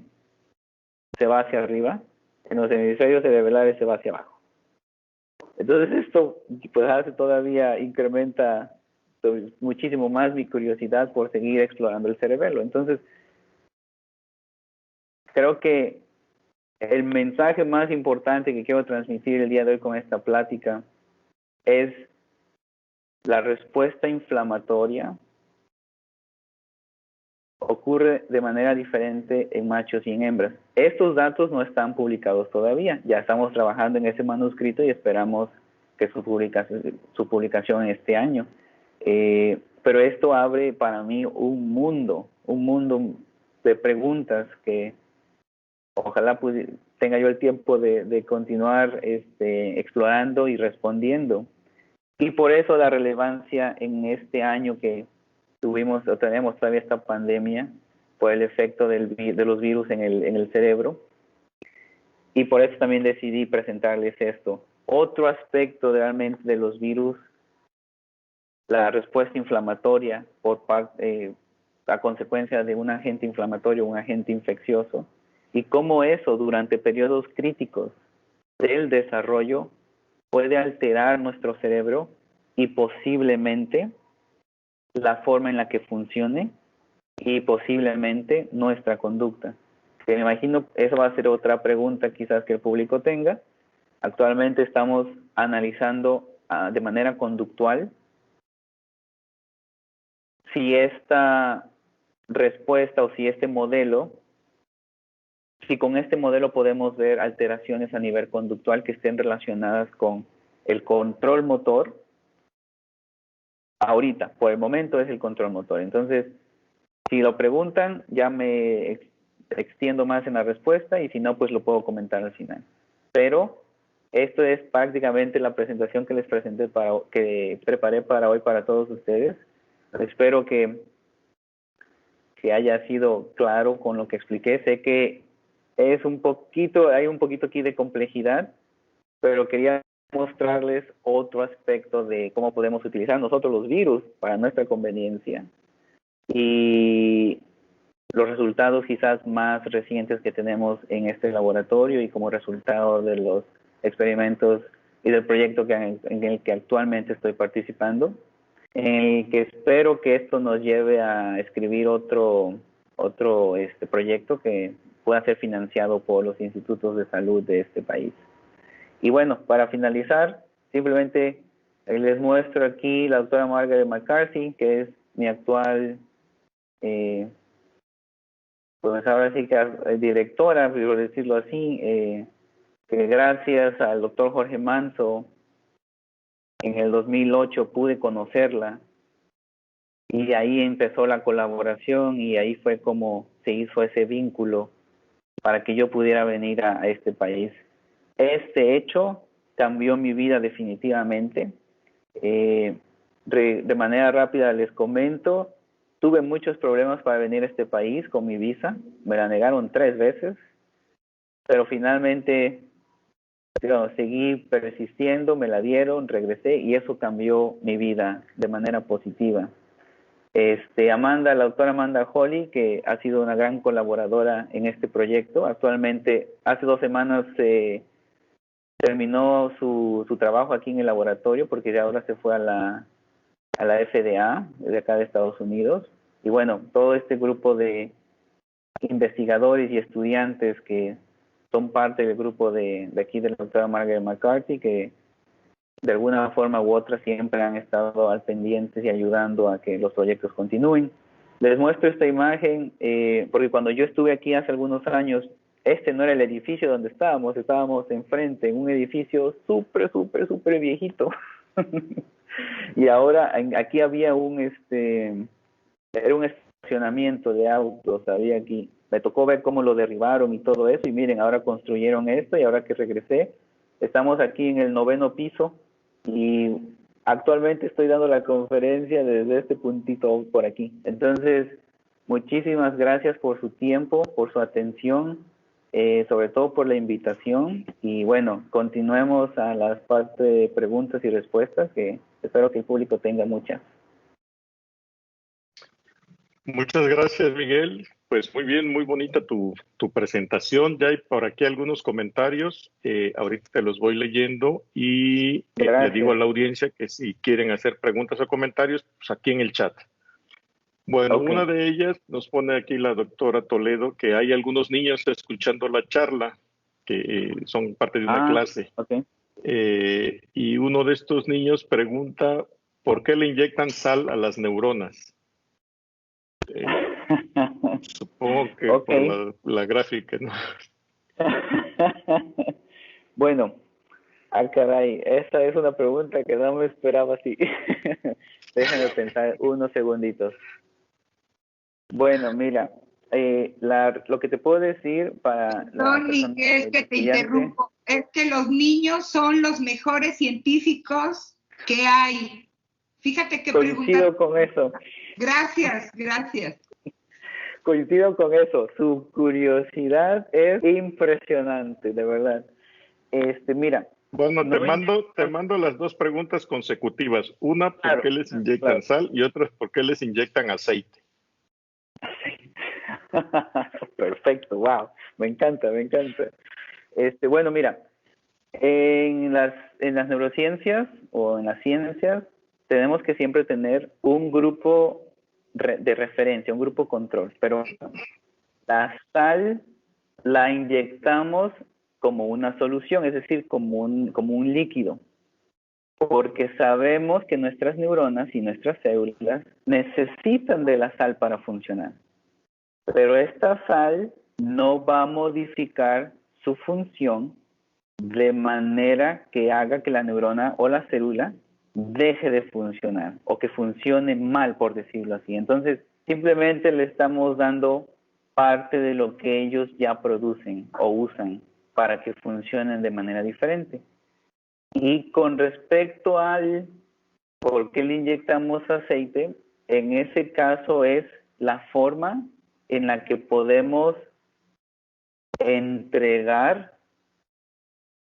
se va hacia arriba, en los hemisferios cerebelares se va hacia abajo. Entonces esto pues incrementa muchísimo más mi curiosidad por seguir explorando el cerebelo. Entonces, creo que el mensaje más importante que quiero transmitir el día de hoy con esta plática es la respuesta inflamatoria ocurre de manera diferente en machos y en hembras. Estos datos no están publicados todavía. Ya estamos trabajando en ese manuscrito y esperamos que su publicación en este año. Pero esto abre para mí un mundo de preguntas que ojalá tenga yo el tiempo de continuar explorando y respondiendo. Y por eso la relevancia en este año que tenemos todavía esta pandemia por el efecto de los virus en el cerebro. Y por eso también decidí presentarles esto. Otro aspecto realmente de los virus, la respuesta inflamatoria a consecuencia de un agente inflamatorio, un agente infeccioso, y cómo eso durante periodos críticos del desarrollo puede alterar nuestro cerebro y posiblemente la forma en la que funcione y posiblemente nuestra conducta. Que me imagino, eso va a ser otra pregunta quizás que el público tenga. Actualmente estamos analizando de manera conductual si esta respuesta o si con este modelo podemos ver alteraciones a nivel conductual que estén relacionadas con el control motor ahorita, por el momento, es el control motor. Entonces, si lo preguntan, ya me extiendo más en la respuesta, y si no, pues lo puedo comentar al final. Pero esto es prácticamente la presentación que les presenté que preparé para hoy para todos ustedes. Espero que haya sido claro con lo que expliqué. Sé que hay un poquito aquí de complejidad, pero quería mostrarles otro aspecto de cómo podemos utilizar nosotros los virus para nuestra conveniencia. Y los resultados quizás más recientes que tenemos en este laboratorio y como resultado de los experimentos y del proyecto en el que actualmente estoy participando, en el que espero que esto nos lleve a escribir otro proyecto que pueda ser financiado por los institutos de salud de este país. Y bueno, para finalizar, simplemente les muestro aquí la doctora Margaret McCarthy, que es mi actual, pues ahora sí que directora, por decirlo así, que gracias al doctor Jorge Manso, en el 2008 pude conocerla, y ahí empezó la colaboración, y ahí fue como se hizo ese vínculo para que yo pudiera venir a este país. Este hecho cambió mi vida definitivamente. De manera rápida les comento, tuve muchos problemas para venir a este país con mi visa, me la negaron 3 veces, pero finalmente seguí persistiendo, me la dieron, regresé, y eso cambió mi vida de manera positiva. La doctora Amanda Holly, que ha sido una gran colaboradora en este proyecto, actualmente hace 2 semanas terminó su trabajo aquí en el laboratorio, porque ya ahora se fue a la FDA de acá de Estados Unidos. Y bueno, todo este grupo de investigadores y estudiantes que son parte del grupo de aquí de la doctora Margaret McCarthy, que de alguna forma u otra siempre han estado al pendiente y ayudando a que los proyectos continúen. Les muestro esta imagen porque cuando yo estuve aquí hace algunos años, este no era el edificio donde estábamos enfrente, en un edificio súper viejito. Y ahora aquí había era un estacionamiento de autos, había aquí. Me tocó ver cómo lo derribaron y todo eso, y miren, ahora construyeron esto, y ahora que regresé, estamos aquí en el 9º piso, y actualmente estoy dando la conferencia desde este puntito por aquí. Entonces, muchísimas gracias por su tiempo, por su atención, sobre todo por la invitación, y bueno, continuemos a las partes de preguntas y respuestas, que espero que el público tenga muchas. Muchas gracias, Miguel. Pues muy bien, muy bonita tu presentación. Ya hay por aquí algunos comentarios. Ahorita te los voy leyendo, y le digo a la audiencia que si quieren hacer preguntas o comentarios, pues aquí en el chat. Bueno, okay. Una de ellas nos pone aquí la doctora Toledo que hay algunos niños escuchando la charla que son parte de una clase. Okay. Y uno de estos niños pregunta ¿por qué le inyectan sal a las neuronas? Supongo que por la gráfica, ¿no? Bueno, caray, esta es una pregunta que no me esperaba así. Déjenme pensar unos segunditos. Bueno, mira, lo que te puedo decir para... No, Miguel, que te interrumpo. Es que los niños son los mejores científicos que hay. Fíjate que coincido con eso. Gracias. Coincido con eso. Su curiosidad es impresionante, de verdad. Mira. Bueno, te mando las 2 preguntas consecutivas. Una, ¿por qué les inyectan sal? Y otra, ¿por qué les inyectan aceite? Perfecto, wow. Me encanta. Bueno, mira. En las neurociencias o en las ciencias tenemos que siempre tener un grupo de referencia, un grupo control, pero la sal la inyectamos como una solución, es decir, como un líquido, porque sabemos que nuestras neuronas y nuestras células necesitan de la sal para funcionar, pero esta sal no va a modificar su función de manera que haga que la neurona o la célula deje de funcionar o que funcione mal, por decirlo así. Entonces, simplemente le estamos dando parte de lo que ellos ya producen o usan para que funcionen de manera diferente. Y con respecto al por qué le inyectamos aceite, en ese caso es la forma en la que podemos entregar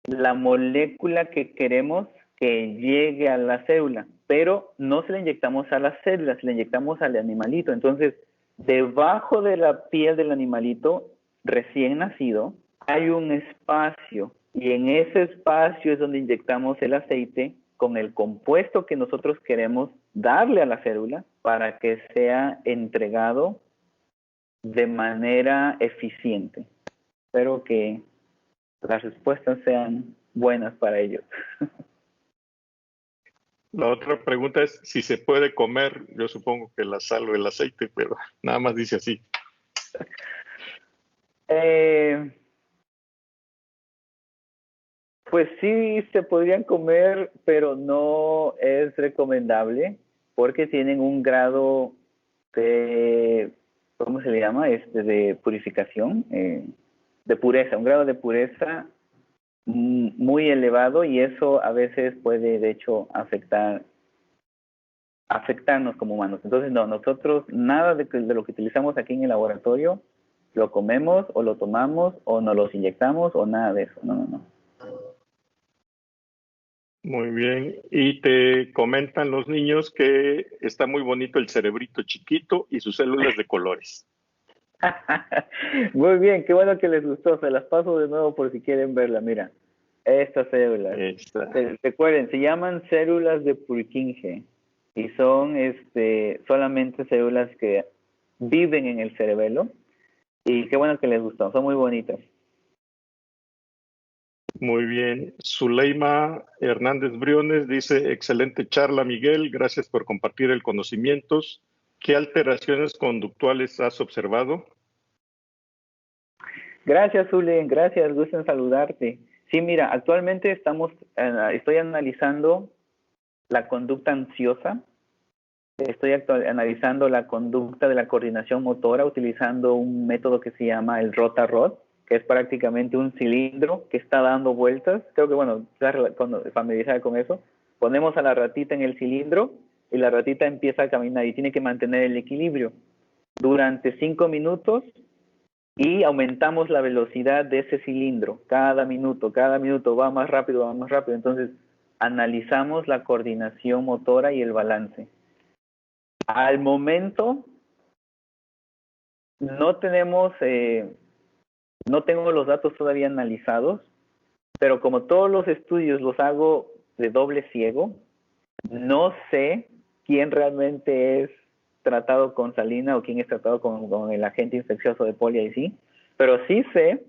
la molécula que queremos que llegue a la célula, pero no se la inyectamos a las células, se la inyectamos al animalito. Entonces, debajo de la piel del animalito recién nacido hay un espacio y en ese espacio es donde inyectamos el aceite con el compuesto que nosotros queremos darle a la célula para que sea entregado de manera eficiente. Espero que las respuestas sean buenas para ellos. La otra pregunta es si se puede comer, yo supongo que la sal o el aceite, pero nada más dice así. Pues sí se podrían comer, pero no es recomendable porque tienen un grado de, ¿cómo se le llama? De purificación, de pureza, un grado de pureza muy elevado y eso a veces puede de hecho afectarnos como humanos. Entonces no, nosotros nada de lo que utilizamos aquí en el laboratorio lo comemos o lo tomamos o nos los inyectamos o nada de eso, no. Muy bien. Y te comentan los niños que está muy bonito el cerebrito chiquito y sus células de colores. Muy bien, qué bueno que les gustó. Se las paso de nuevo por si quieren verla. Mira, estas células. Recuerden, se llaman células de Purkinje y son solamente células que viven en el cerebelo. Y qué bueno que les gustó. Son muy bonitas. Muy bien. Zuleima Hernández Briones dice, excelente charla, Miguel. Gracias por compartir el conocimiento. ¿Qué alteraciones conductuales has observado? Gracias, Zule. Gracias. Gusto en saludarte. Sí, mira, actualmente estoy analizando la conducta ansiosa. Estoy analizando la conducta de la coordinación motora utilizando un método que se llama el Rota-Rot, que es prácticamente un cilindro que está dando vueltas. Creo que, bueno, estás familiarizada con eso. Ponemos a la ratita en el cilindro y la ratita empieza a caminar y tiene que mantener el equilibrio durante 5 minutos y aumentamos la velocidad de ese cilindro. Cada minuto va más rápido, va más rápido. Entonces, analizamos la coordinación motora y el balance. Al momento, no tengo los datos todavía analizados, pero como todos los estudios los hago de doble ciego, no sé quién realmente es tratado con salina o quién es tratado con el agente infeccioso de Poli-IC, pero sí sé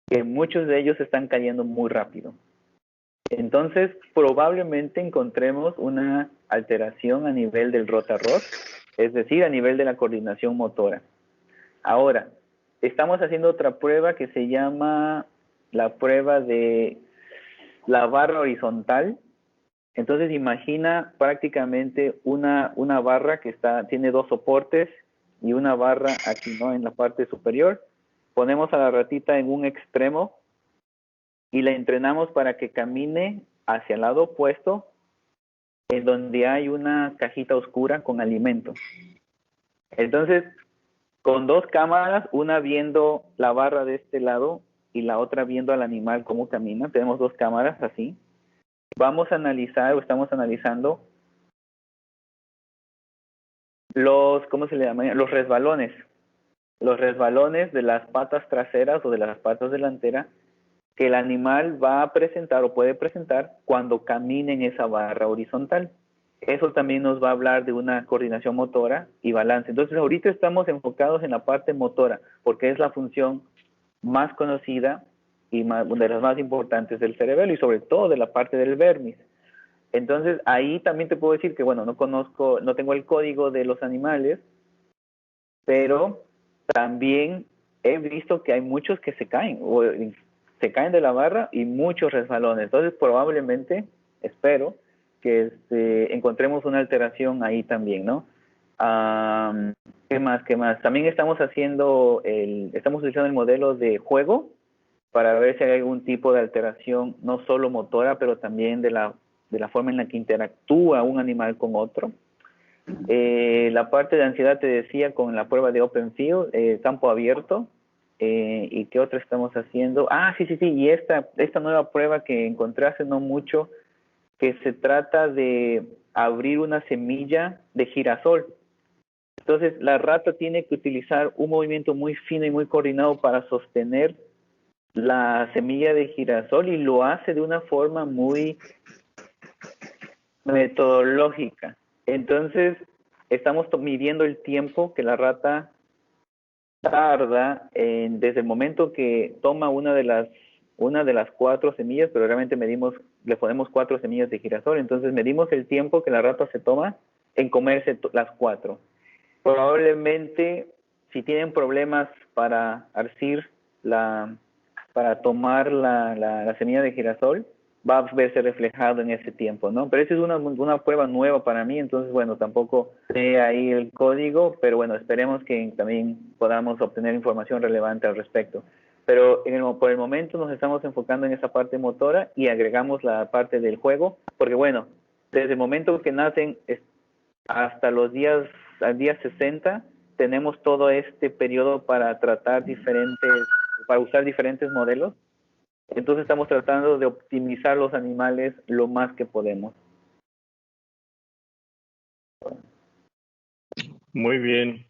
que muchos de ellos están cayendo muy rápido. Entonces, probablemente encontremos una alteración a nivel del Rota-Rot, es decir, a nivel de la coordinación motora. Ahora, estamos haciendo otra prueba que se llama la prueba de la barra horizontal. Entonces, imagina prácticamente una barra que tiene 2 soportes y una barra aquí, ¿no? En la parte superior. Ponemos a la ratita en un extremo y la entrenamos para que camine hacia el lado opuesto, en donde hay una cajita oscura con alimentos. Entonces, con 2 cámaras, una viendo la barra de este lado y la otra viendo al animal cómo camina, tenemos 2 cámaras así. Vamos a analizar, o estamos analizando ¿cómo se le llama? Los resbalones. Los resbalones de las patas traseras o de las patas delanteras que el animal va a presentar o puede presentar cuando camine en esa barra horizontal. Eso también nos va a hablar de una coordinación motora y balance. Entonces, ahorita estamos enfocados en la parte motora, porque es la función más conocida y de las más importantes del cerebelo y sobre todo de la parte del vermis. Entonces, ahí también te puedo decir que, bueno, no tengo el código de los animales, pero también he visto que hay muchos que se caen de la barra y muchos resbalones. Entonces, probablemente, espero, que encontremos una alteración ahí también, ¿no? ¿Qué más? También estamos utilizando el modelo de juego para ver si hay algún tipo de alteración, no solo motora, pero también de la forma en la que interactúa un animal con otro. La parte de ansiedad te decía con la prueba de Open Field, campo abierto. ¿Y qué otra estamos haciendo? Sí, y esta nueva prueba que encontré hace no mucho, que se trata de abrir una semilla de girasol. Entonces, la rata tiene que utilizar un movimiento muy fino y muy coordinado para sostener la semilla de girasol, y lo hace de una forma muy metodológica. Entonces, estamos midiendo el tiempo que la rata tarda desde el momento que toma una de las 4 semillas, pero realmente le ponemos 4 semillas de girasol. Entonces medimos el tiempo que la rata se toma en comerse las 4. Probablemente, si tienen problemas para para tomar la semilla de girasol, va a verse reflejado en ese tiempo, ¿no? Pero esa es una prueba nueva para mí, entonces, bueno, tampoco sé ahí el código, pero bueno, esperemos que también podamos obtener información relevante al respecto. Pero por el momento nos estamos enfocando en esa parte motora y agregamos la parte del juego, porque bueno, desde el momento que nacen hasta al día 60, tenemos todo este periodo para usar diferentes modelos. Entonces estamos tratando de optimizar los animales lo más que podemos. Muy bien.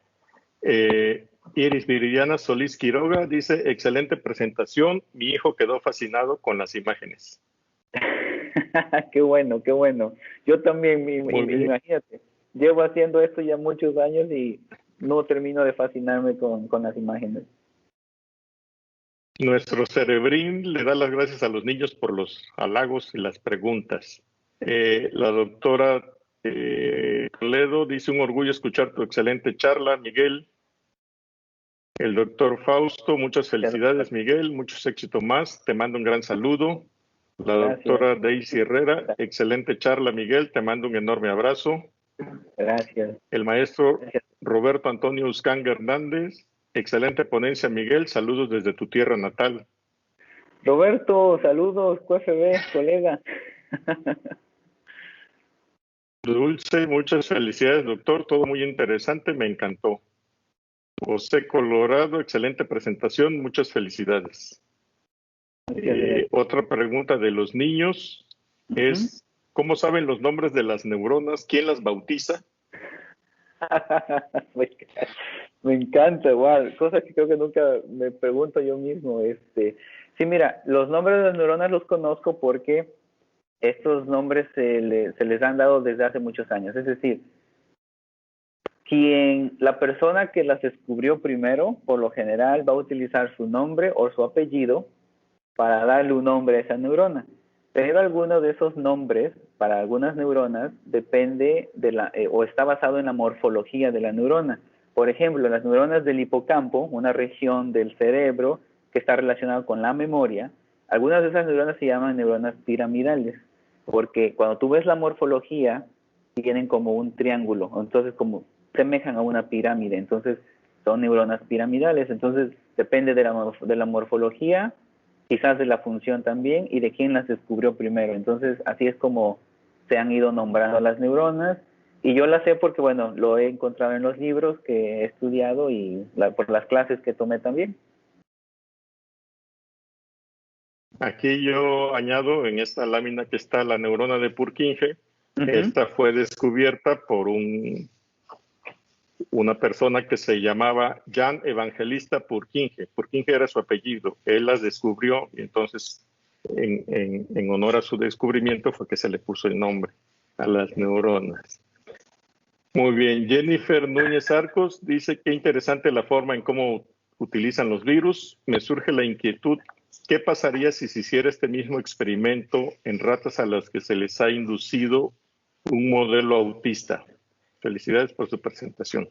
Iris Viridiana Solís Quiroga dice, excelente presentación, mi hijo quedó fascinado con las imágenes. Qué bueno. Yo también, imagínate, llevo haciendo esto ya muchos años y no termino de fascinarme con las imágenes. Nuestro cerebrín le da las gracias a los niños por los halagos y las preguntas. La doctora Toledo dice, un orgullo escuchar tu excelente charla, Miguel. El doctor Fausto, muchas felicidades, Miguel, muchos éxitos más. Te mando un gran saludo. La doctora Daisy Herrera, excelente charla, Miguel, te mando un enorme abrazo. Gracias. El maestro Roberto Antonio Uscanga Hernández, excelente ponencia, Miguel, saludos desde tu tierra natal. Roberto, saludos, QFB, colega. Dulce, muchas felicidades, doctor, todo muy interesante, me encantó. José Colorado, excelente presentación, muchas felicidades. Otra pregunta de los niños es, ¿cómo saben los nombres de las neuronas? ¿Quién las bautiza? Me encanta, wow, cosas que creo que nunca me pregunto yo mismo. Sí, mira, los nombres de las neuronas los conozco porque estos nombres se les han dado desde hace muchos años. Es decir, la persona que las descubrió primero, por lo general, va a utilizar su nombre o su apellido para darle un nombre a esa neurona. Pero alguno de esos nombres, para algunas neuronas, depende o está basado en la morfología de la neurona. Por ejemplo, las neuronas del hipocampo, una región del cerebro que está relacionada con la memoria, algunas de esas neuronas se llaman neuronas piramidales, porque cuando tú ves la morfología, tienen como un triángulo, entonces como semejan a una pirámide, entonces son neuronas piramidales. Entonces depende de la morfología, quizás de la función también, y de quién las descubrió primero. Entonces así es como se han ido nombrando las neuronas, y yo las sé porque, bueno, lo he encontrado en los libros que he estudiado y por las clases que tomé también. Aquí yo añado en esta lámina que está la neurona de Purkinje. Esta fue descubierta por una persona que se llamaba Jan Evangelista Purkinje. Purkinje era su apellido. Él las descubrió y entonces en honor a su descubrimiento fue que se le puso el nombre a las neuronas. Muy bien. Jennifer Núñez Arcos dice, qué interesante la forma en cómo utilizan los virus. Me surge la inquietud, ¿qué pasaría si se hiciera este mismo experimento en ratas a las que se les ha inducido un modelo autista? Felicidades por su presentación.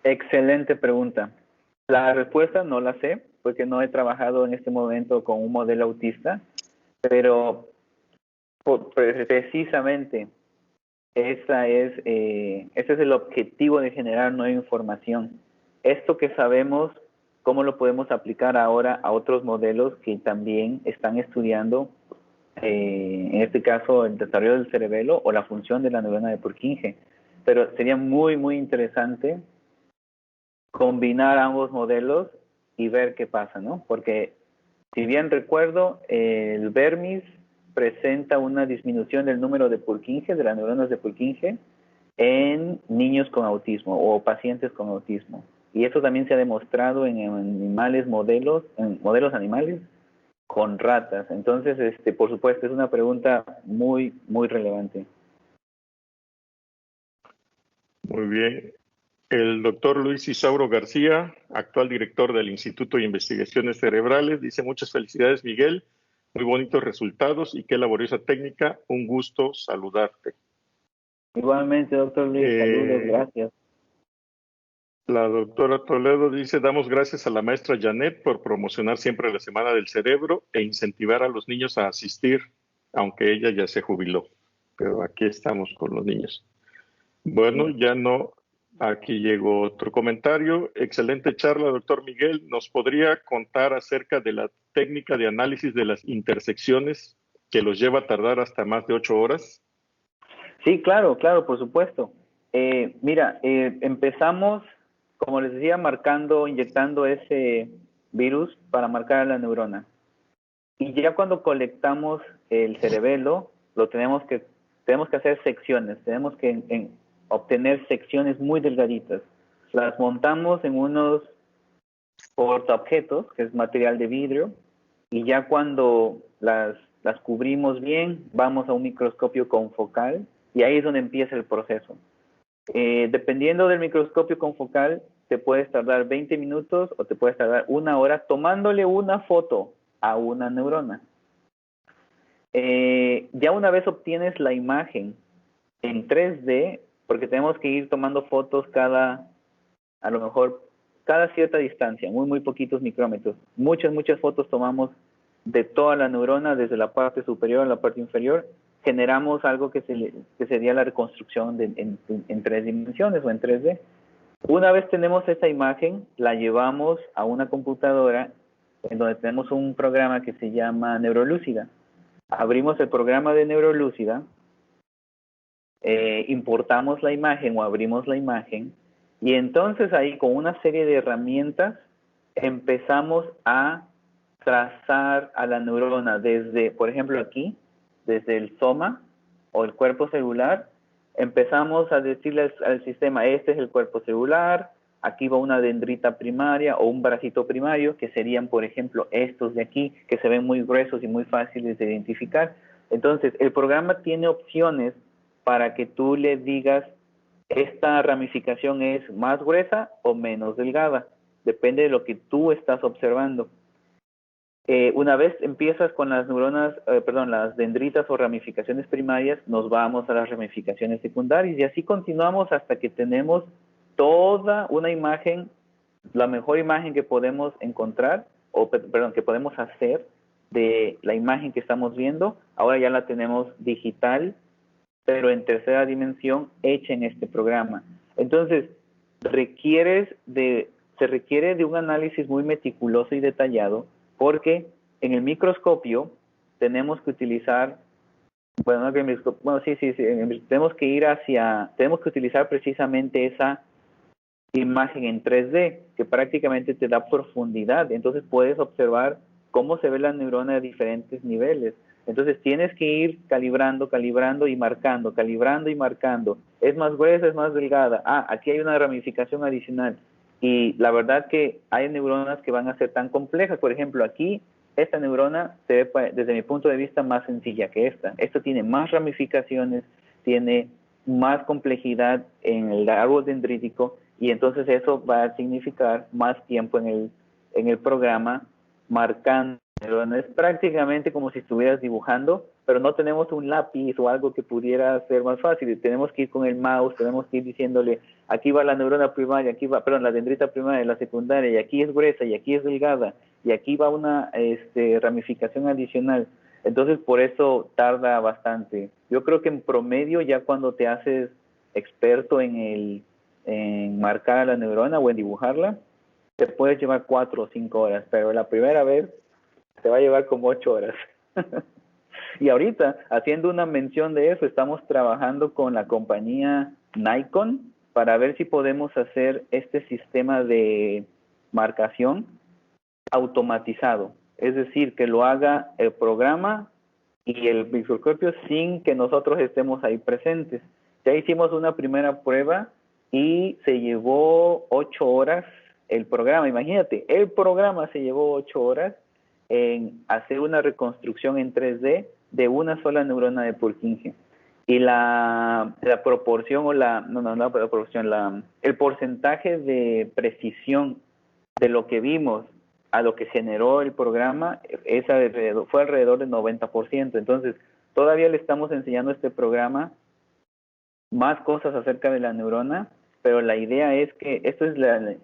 Excelente pregunta. La respuesta no la sé, porque no he trabajado en este momento con un modelo autista, pero Precisamente, ese es el objetivo de generar nueva información. Esto que sabemos, ¿cómo lo podemos aplicar ahora a otros modelos que también están estudiando, en este caso, el desarrollo del cerebelo o la función de la neurona de Purkinje? Pero sería muy, muy interesante combinar ambos modelos y ver qué pasa, ¿no? Porque, si bien recuerdo, el Vermis presenta una disminución del número de Purkinje, de las neuronas de Purkinje, en niños con autismo o pacientes con autismo. Y eso también se ha demostrado en animales en modelos animales con ratas. Entonces, por supuesto, es una pregunta muy, muy relevante. Muy bien. El doctor Luis Isauro García, actual director del Instituto de Investigaciones Cerebrales, dice: muchas felicidades, Miguel, muy bonitos resultados y qué laboriosa técnica, un gusto saludarte. Igualmente, doctor Luis, saludos, gracias. La doctora Toledo dice: damos gracias a la maestra Janet por promocionar siempre la Semana del Cerebro e incentivar a los niños a asistir, aunque ella ya se jubiló. Pero aquí estamos con los niños. Bueno, ya no. Aquí llegó otro comentario. Excelente charla, doctor Miguel. ¿Nos podría contar acerca de la técnica de análisis de las intersecciones que los lleva a tardar hasta más de 8 horas? Sí, claro, por supuesto. Mira, empezamos, como les decía, inyectando ese virus para marcar a la neurona. Y ya cuando colectamos el cerebelo, tenemos que hacer secciones, tenemos que obtener secciones muy delgaditas. Las montamos en unos portaobjetos, que es material de vidrio, y ya cuando las cubrimos bien, vamos a un microscopio confocal, y ahí es donde empieza el proceso. Dependiendo del microscopio confocal, te puedes tardar 20 minutos o te puedes tardar 1 hora tomándole una foto a una neurona. Ya una vez obtienes la imagen en 3D, porque tenemos que ir tomando fotos a lo mejor cada cierta distancia, muy, muy poquitos micrómetros. Muchas fotos tomamos de toda la neurona, desde la parte superior a la parte inferior. Generamos algo que sería la reconstrucción en 3 dimensiones o en 3D. Una vez tenemos esa imagen, la llevamos a una computadora en donde tenemos un programa que se llama Neurolúcida. Abrimos el programa de Neurolúcida, importamos la imagen o abrimos la imagen, y entonces ahí con una serie de herramientas empezamos a trazar a la neurona desde, por ejemplo aquí, desde el soma o el cuerpo celular. Empezamos a decirle al sistema: este es el cuerpo celular, aquí va una dendrita primaria o un bracito primario, que serían, por ejemplo, estos de aquí, que se ven muy gruesos y muy fáciles de identificar. Entonces, el programa tiene opciones para que tú le digas: esta ramificación es más gruesa o menos delgada. Depende de lo que tú estás observando. Una vez empiezas con las las dendritas o ramificaciones primarias, nos vamos a las ramificaciones secundarias, y así continuamos hasta que tenemos toda una imagen, la mejor imagen que podemos encontrar, que podemos hacer de la imagen que estamos viendo. Ahora ya la tenemos digital, pero en 3ª dimensión, hecha en este programa. Entonces, se requiere de un análisis muy meticuloso y detallado, porque en el microscopio tenemos que utilizar, tenemos que utilizar precisamente esa imagen en 3D, que prácticamente te da profundidad. Entonces puedes observar cómo se ve la neurona a diferentes niveles. Entonces tienes que ir calibrando y marcando, calibrando y marcando. Es más gruesa, es más delgada. Aquí hay una ramificación adicional. Y la verdad que hay neuronas que van a ser tan complejas. Por ejemplo, aquí, esta neurona se ve, desde mi punto de vista, más sencilla que esta. Esta tiene más ramificaciones, tiene más complejidad en el árbol dendrítico, y entonces eso va a significar más tiempo en el programa marcando. Es prácticamente como si estuvieras dibujando, pero no tenemos un lápiz o algo que pudiera ser más fácil. Tenemos que ir con el mouse, tenemos que ir diciéndole: aquí va la neurona primaria, la dendrita primaria, la secundaria, y aquí es gruesa, y aquí es delgada, y aquí va una ramificación adicional. Entonces, por eso tarda bastante. Yo creo que en promedio, ya cuando te haces experto en marcar a la neurona o en dibujarla, te puedes llevar 4 o 5 horas, pero la primera vez te va a llevar como 8 horas. Y ahorita, haciendo una mención de eso, estamos trabajando con la compañía Nikon para ver si podemos hacer este sistema de marcación automatizado. Es decir, que lo haga el programa y el microscopio sin que nosotros estemos ahí presentes. Ya hicimos una primera prueba y se llevó 8 horas el programa. Imagínate, el programa se llevó 8 horas en hacer una reconstrucción en 3D de una sola neurona de Purkinje. Y la proporción, el porcentaje de precisión de lo que vimos a lo que generó el programa fue alrededor del 90%. Entonces, todavía le estamos enseñando a este programa más cosas acerca de la neurona, pero la idea es que esto es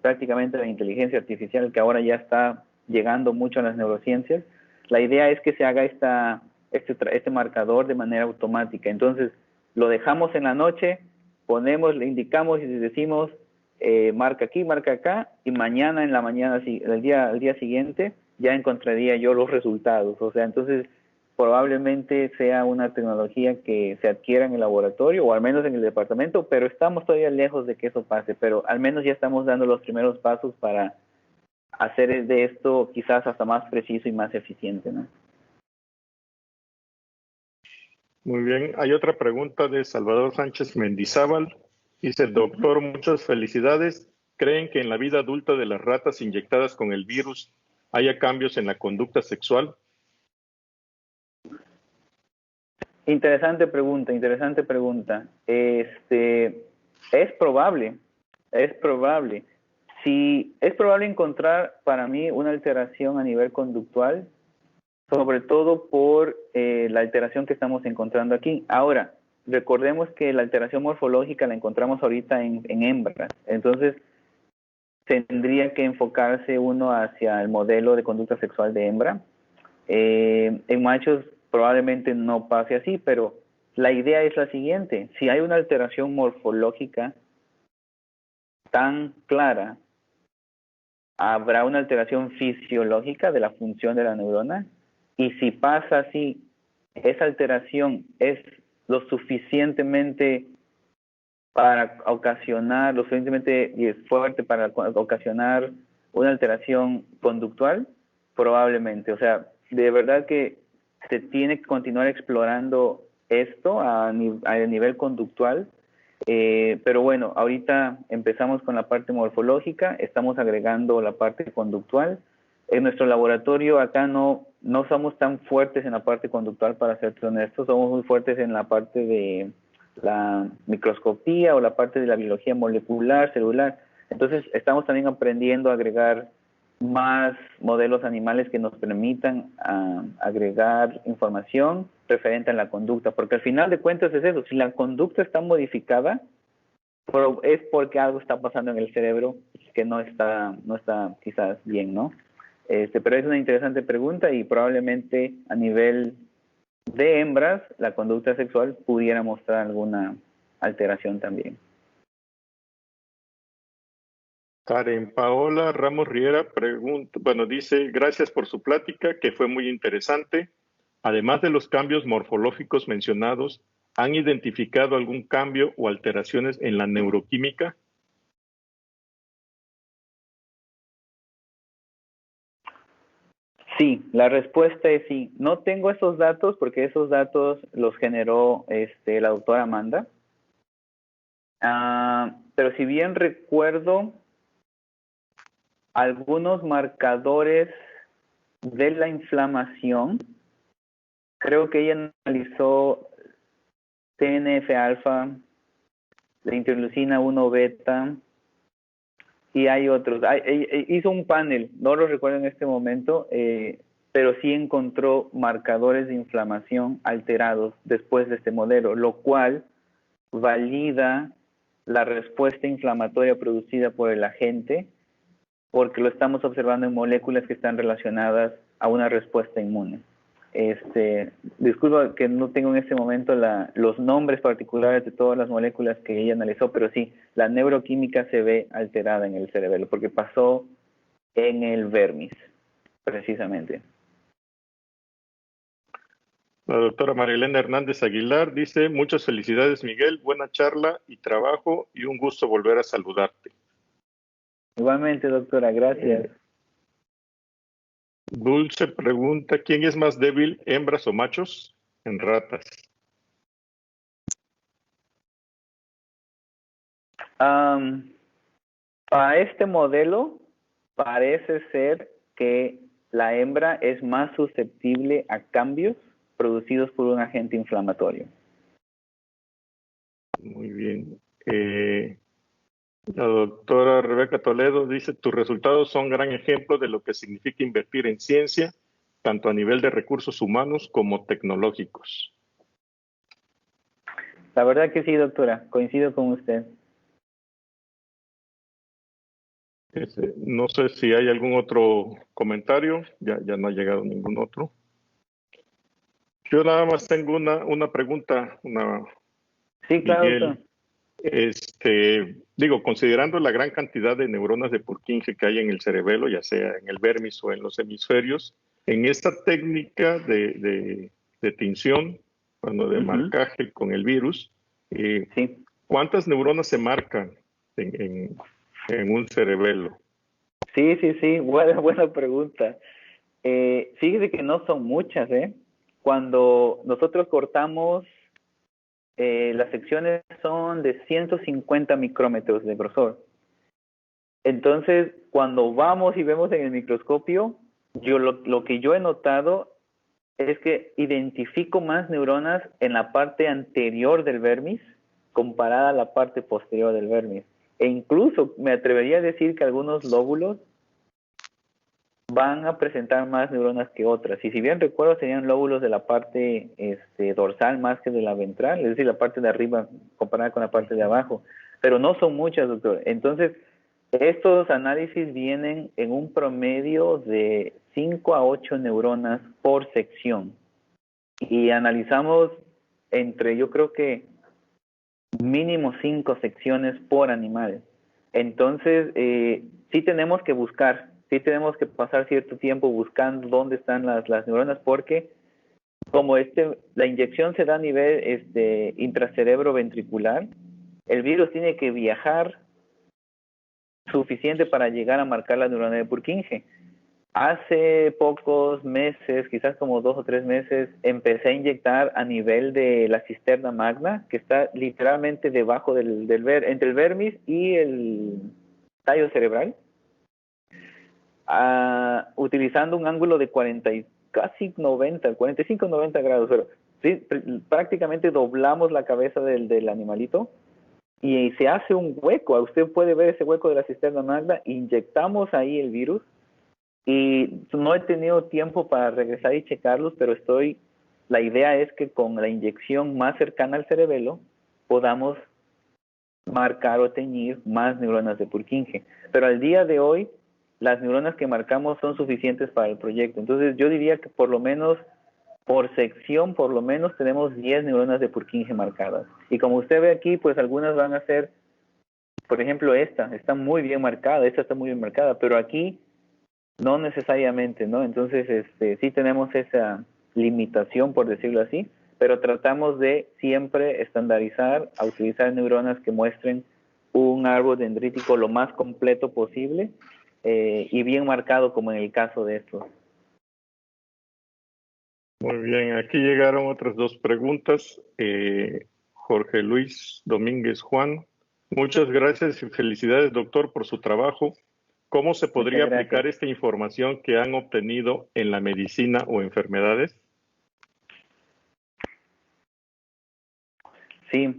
prácticamente la inteligencia artificial que ahora ya está llegando mucho a las neurociencias. La idea es que se haga este marcador de manera automática. Entonces, lo dejamos en la noche, le indicamos y decimos, marca aquí, marca acá, y mañana en la mañana, el día siguiente, ya encontraría yo los resultados. O sea, entonces, probablemente sea una tecnología que se adquiera en el laboratorio, o al menos en el departamento, pero estamos todavía lejos de que eso pase, pero al menos ya estamos dando los primeros pasos para hacer de esto quizás hasta más preciso y más eficiente, ¿no? Muy bien, hay otra pregunta de Salvador Sánchez Mendizábal. Dice, doctor, muchas felicidades. ¿Creen que en la vida adulta de las ratas inyectadas con el virus haya cambios en la conducta sexual? Interesante pregunta. Es probable. Si es probable encontrar para mí una alteración a nivel conductual, sobre todo por la alteración que estamos encontrando aquí. Ahora, recordemos que la alteración morfológica la encontramos ahorita en hembras. Entonces, tendría que enfocarse uno hacia el modelo de conducta sexual de hembra. En machos probablemente no pase así, pero la idea es la siguiente. Si hay una alteración morfológica tan clara, habrá una alteración fisiológica de la función de la neurona. Y si pasa así, esa alteración es lo suficientemente fuerte para ocasionar una alteración conductual, probablemente. O sea, de verdad que se tiene que continuar explorando esto a nivel conductual, pero bueno, ahorita empezamos con la parte morfológica, estamos agregando la parte conductual. En nuestro laboratorio acá no somos tan fuertes en la parte conductual, para ser honestos, somos muy fuertes en la parte de la microscopía o la parte de la biología molecular, celular. Entonces estamos también aprendiendo a agregar más modelos animales que nos permitan agregar información referente a la conducta, porque al final de cuentas es eso, si la conducta está modificada, es porque algo está pasando en el cerebro que no está quizás bien, ¿no? Pero es una interesante pregunta y probablemente a nivel de hembras la conducta sexual pudiera mostrar alguna alteración también. Karen Paola Ramos Riera dice, gracias por su plática, que fue muy interesante. Además de los cambios morfológicos mencionados, ¿han identificado algún cambio o alteraciones en la neuroquímica? Sí, la respuesta es sí. No tengo esos datos porque esos datos los generó la doctora Amanda. Pero si bien recuerdo, algunos marcadores de la inflamación, creo que ella analizó TNF-alfa, la interleucina 1 beta, y hay otros. Hizo un panel, no lo recuerdo en este momento, pero sí encontró marcadores de inflamación alterados después de este modelo, lo cual valida la respuesta inflamatoria producida por el agente, porque lo estamos observando en moléculas que están relacionadas a una respuesta inmune. Disculpa que no tengo en este momento los nombres particulares de todas las moléculas que ella analizó, pero sí, la neuroquímica se ve alterada en el cerebelo, porque pasó en el vermis, precisamente. La doctora Marilena Hernández Aguilar dice, muchas felicidades Miguel, buena charla y trabajo y un gusto volver a saludarte. Igualmente, doctora, gracias. Dulce pregunta, ¿quién es más débil, hembras o machos en ratas? Para este modelo, parece ser que la hembra es más susceptible a cambios producidos por un agente inflamatorio. Muy bien. La doctora Rebeca Toledo dice, tus resultados son gran ejemplo de lo que significa invertir en ciencia, tanto a nivel de recursos humanos como tecnológicos. La verdad que sí, doctora, coincido con usted. No sé si hay algún otro comentario, ya no ha llegado ningún otro. Yo nada más tengo una pregunta, Sí, claro, Miguel. doctor. Considerando la gran cantidad de neuronas de Purkinje que hay en el cerebelo, ya sea en el vermis o en los hemisferios, en esta técnica de tinción, de marcaje con el virus, Sí. ¿cuántas neuronas se marcan en un cerebelo? Sí, buena pregunta. Fíjese que no son muchas, ¿eh? Cuando nosotros cortamos, las secciones son de 150 micrómetros de grosor. Entonces, cuando vamos y vemos en el microscopio, lo que yo he notado es que identifico más neuronas en la parte anterior del vermis comparada a la parte posterior del vermis. E incluso me atrevería a decir que algunos lóbulos van a presentar más neuronas que otras. Y si bien recuerdo, serían lóbulos de la parte dorsal más que de la ventral, es decir, la parte de arriba comparada con la parte de abajo. Pero no son muchas, doctor. Entonces, estos análisis vienen en un promedio de 5 a 8 neuronas por sección. Y analizamos yo creo que mínimo 5 secciones por animal. Entonces, sí tenemos que buscar, sí tenemos que pasar cierto tiempo buscando dónde están las neuronas, porque como la inyección se da a nivel intracerebro ventricular, el virus tiene que viajar suficiente para llegar a marcar la neurona de Purkinje. Hace pocos meses, quizás como 2 o 3 meses, empecé a inyectar a nivel de la cisterna magna, que está literalmente debajo entre el vermis y el tallo cerebral, utilizando un ángulo de 45-90 grados. Pero sí, prácticamente doblamos la cabeza del animalito y se hace un hueco. Usted puede ver ese hueco de la cisterna magna, inyectamos ahí el virus. Y no he tenido tiempo para regresar y checarlos, pero la idea es que con la inyección más cercana al cerebelo podamos marcar o teñir más neuronas de Purkinje. Pero al día de hoy, las neuronas que marcamos son suficientes para el proyecto. Entonces yo diría que por lo menos, por sección, por lo menos tenemos 10 neuronas de Purkinje marcadas. Y como usted ve aquí, pues algunas van a ser, por ejemplo, esta está muy bien marcada, pero aquí no necesariamente, ¿no? Entonces, sí tenemos esa limitación, por decirlo así, pero tratamos de siempre estandarizar, a utilizar neuronas que muestren un árbol dendrítico lo más completo posible y bien marcado, como en el caso de estos. Muy bien, aquí llegaron otras 2 preguntas. Jorge Luis Domínguez Juan, muchas gracias y felicidades, doctor, por su trabajo. ¿Cómo se podría aplicar esta información que han obtenido en la medicina o enfermedades? Sí.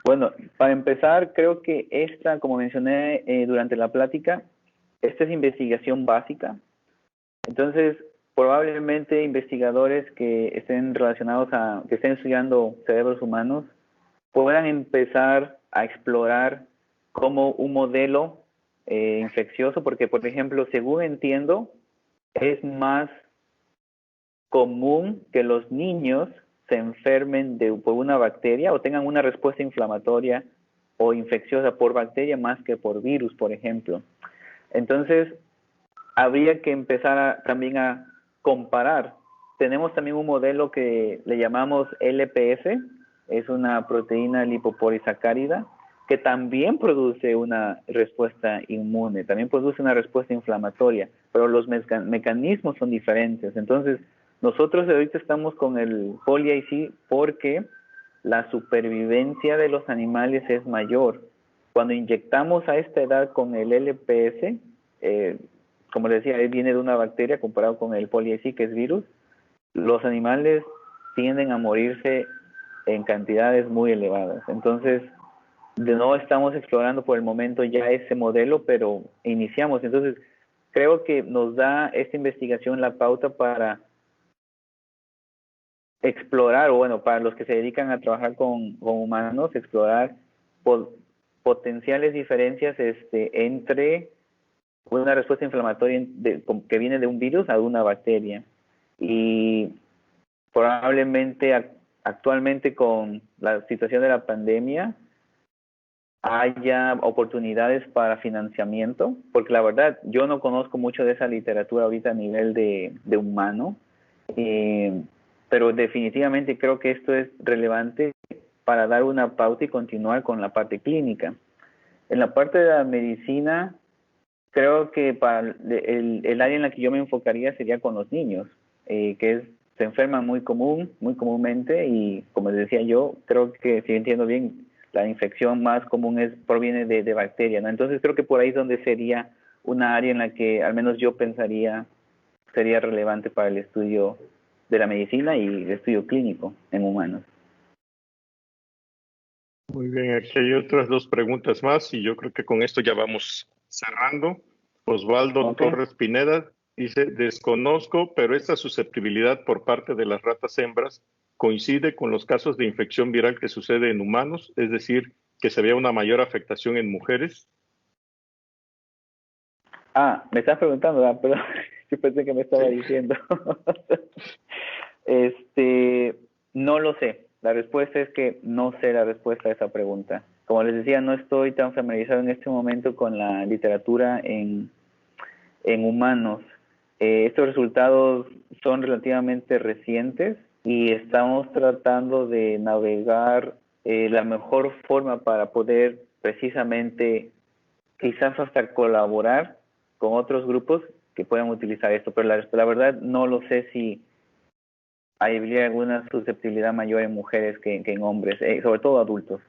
Bueno, para empezar, creo que esta, como mencioné durante la plática, esta es investigación básica. Entonces, probablemente investigadores que estén relacionados que estén estudiando cerebros humanos, puedan empezar a explorar cómo un modelo infeccioso, porque, por ejemplo, según entiendo, es más común que los niños se enfermen por una bacteria o tengan una respuesta inflamatoria o infecciosa por bacteria más que por virus, por ejemplo. Entonces, habría que empezar también a comparar. Tenemos también un modelo que le llamamos LPS, es una proteína lipopolisacárida, que también produce una respuesta inmune, también produce una respuesta inflamatoria, pero los mecanismos son diferentes. Entonces, nosotros ahorita estamos con el Poly-IC porque la supervivencia de los animales es mayor. Cuando inyectamos a esta edad con el LPS, como les decía, él viene de una bacteria comparado con el Poly-IC, que es virus, los animales tienden a morirse en cantidades muy elevadas. Entonces, no estamos explorando por el momento ya ese modelo, pero iniciamos. Entonces, creo que nos da esta investigación la pauta para explorar, o bueno, para los que se dedican a trabajar con humanos, explorar potenciales diferencias entre una respuesta inflamatoria que viene de un virus a una bacteria. Y probablemente actualmente con la situación de la pandemia haya oportunidades para financiamiento, porque la verdad yo no conozco mucho de esa literatura ahorita a nivel de humano, pero definitivamente creo que esto es relevante para dar una pauta y continuar con la parte clínica. En la parte de la medicina, creo que para el área en la que yo me enfocaría sería con los niños, se enferman muy comúnmente, y como les decía yo, creo que si entiendo bien, la infección más común proviene de bacterias, ¿no? Entonces creo que por ahí es donde sería una área en la que al menos yo pensaría sería relevante para el estudio de la medicina y el estudio clínico en humanos. Muy bien, aquí hay otras dos preguntas más y yo creo que con esto ya vamos cerrando. Osvaldo Torres Pineda dice, desconozco, pero esta susceptibilidad por parte de las ratas hembras coincide con los casos de infección viral que sucede en humanos, es decir, que se vea una mayor afectación en mujeres. Me estás preguntando, pero yo pensé que me estaba diciendo. No lo sé. La respuesta es que no sé la respuesta a esa pregunta. Como les decía, no estoy tan familiarizado en este momento con la literatura en humanos. Estos resultados son relativamente recientes y estamos tratando de navegar la mejor forma para poder precisamente quizás hasta colaborar con otros grupos que puedan utilizar esto, pero la verdad no lo sé si habría alguna susceptibilidad mayor en mujeres que en hombres, sobre todo adultos.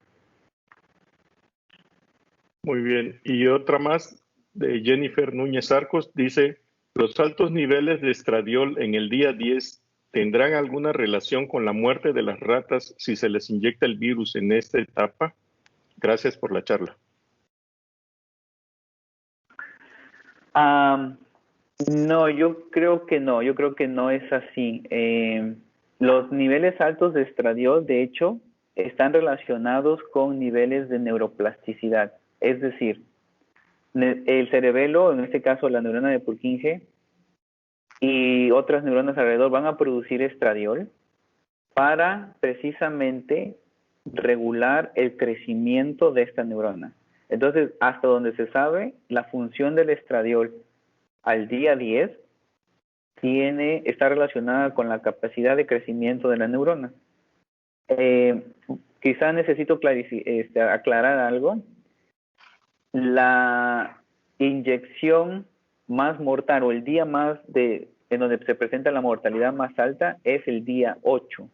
Muy bien. Y otra más de Jennifer Núñez Arcos dice, ¿los altos niveles de estradiol en el día 10 tendrán alguna relación con la muerte de las ratas si se les inyecta el virus en esta etapa? Gracias por la charla. No, yo creo que no. Yo creo que no es así. Los niveles altos de estradiol, de hecho, están relacionados con niveles de neuroplasticidad. Es decir, el cerebelo, en este caso la neurona de Purkinje, y otras neuronas alrededor van a producir estradiol para precisamente regular el crecimiento de esta neurona. Entonces, hasta donde se sabe, la función del estradiol al día 10 está relacionada con la capacidad de crecimiento de la neurona. Quizá necesito aclarar algo. La inyección más mortal o el día en donde se presenta la mortalidad más alta es el día 8.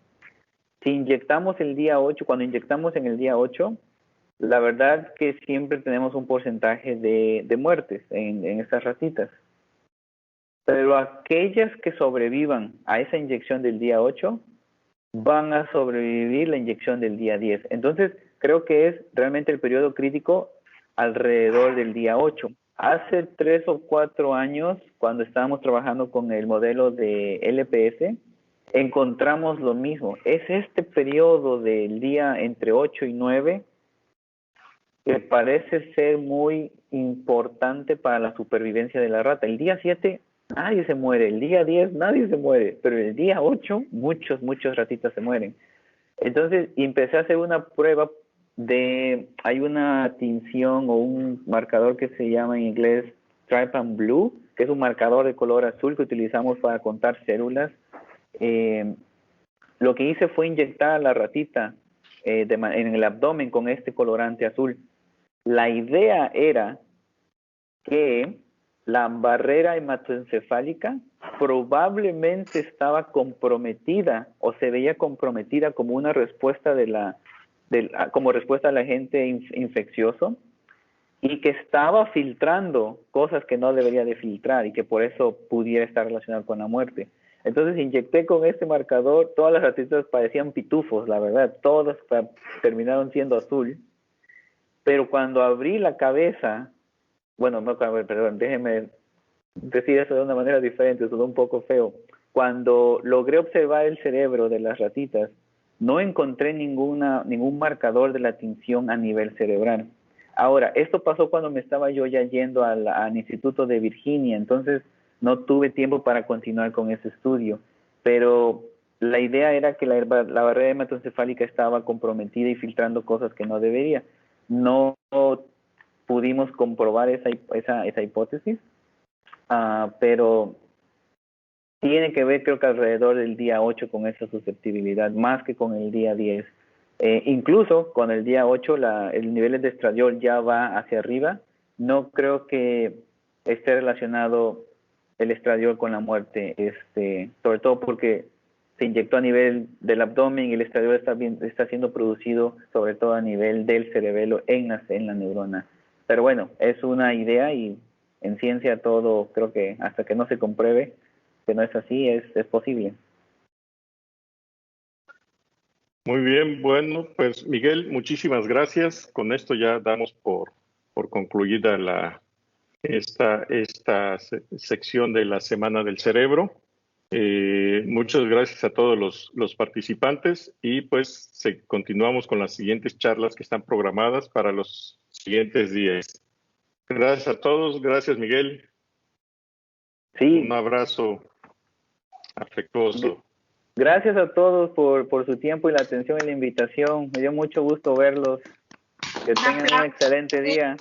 Si inyectamos el día 8, cuando inyectamos en el día 8, la verdad que siempre tenemos un porcentaje de muertes en estas ratitas. Pero aquellas que sobrevivan a esa inyección del día 8 van a sobrevivir la inyección del día 10. Entonces, creo que es realmente el periodo crítico alrededor del día 8. Hace 3 o 4 años, cuando estábamos trabajando con el modelo de LPS, encontramos lo mismo. Es este periodo del día entre 8 y 9 que parece ser muy importante para la supervivencia de la rata. El día 7 nadie se muere, el día 10 nadie se muere, pero el día 8 muchos ratitas se mueren. Entonces empecé a hacer una prueba hay una tinción o un marcador que se llama en inglés Stripe and Blue, que es un marcador de color azul que utilizamos para contar células. Lo que hice fue inyectar a la ratita en el abdomen con este colorante azul. La idea era que la barrera hematoencefálica probablemente estaba comprometida o se veía comprometida como una respuesta como respuesta al agente infeccioso, y que estaba filtrando cosas que no debería de filtrar y que por eso pudiera estar relacionado con la muerte. Entonces inyecté con este marcador, todas las ratitas parecían pitufos, la verdad, todas terminaron siendo azul, pero cuando abrí la cabeza, bueno, no, perdón, déjeme decir eso de una manera diferente, sonó un poco feo. Cuando logré observar el cerebro de las ratitas, no encontré ningún marcador de la tinción a nivel cerebral. Ahora, esto pasó cuando me estaba yo ya yendo al Instituto de Virginia, entonces no tuve tiempo para continuar con ese estudio, pero la idea era que la barrera hematoencefálica estaba comprometida y filtrando cosas que no debería. No pudimos comprobar esa hipótesis, pero tiene que ver, creo que alrededor del día 8 con esa susceptibilidad, más que con el día 10. Incluso con el día 8 el nivel de estradiol ya va hacia arriba. No creo que esté relacionado el estradiol con la muerte, sobre todo porque se inyectó a nivel del abdomen y el estradiol está siendo producido sobre todo a nivel del cerebelo en la neurona. Pero bueno, es una idea y en ciencia todo, creo que hasta que no se compruebe que no es así, es posible. Muy bien, bueno, pues Miguel, muchísimas gracias. Con esto ya damos por concluida esta sección de la Semana del Cerebro. Muchas gracias a todos los participantes y pues continuamos con las siguientes charlas que están programadas para los siguientes días. Gracias a todos, gracias Miguel. Sí. Un abrazo afectuoso. Gracias a todos por su tiempo y la atención y la invitación. Me dio mucho gusto verlos. Que tengan un excelente día.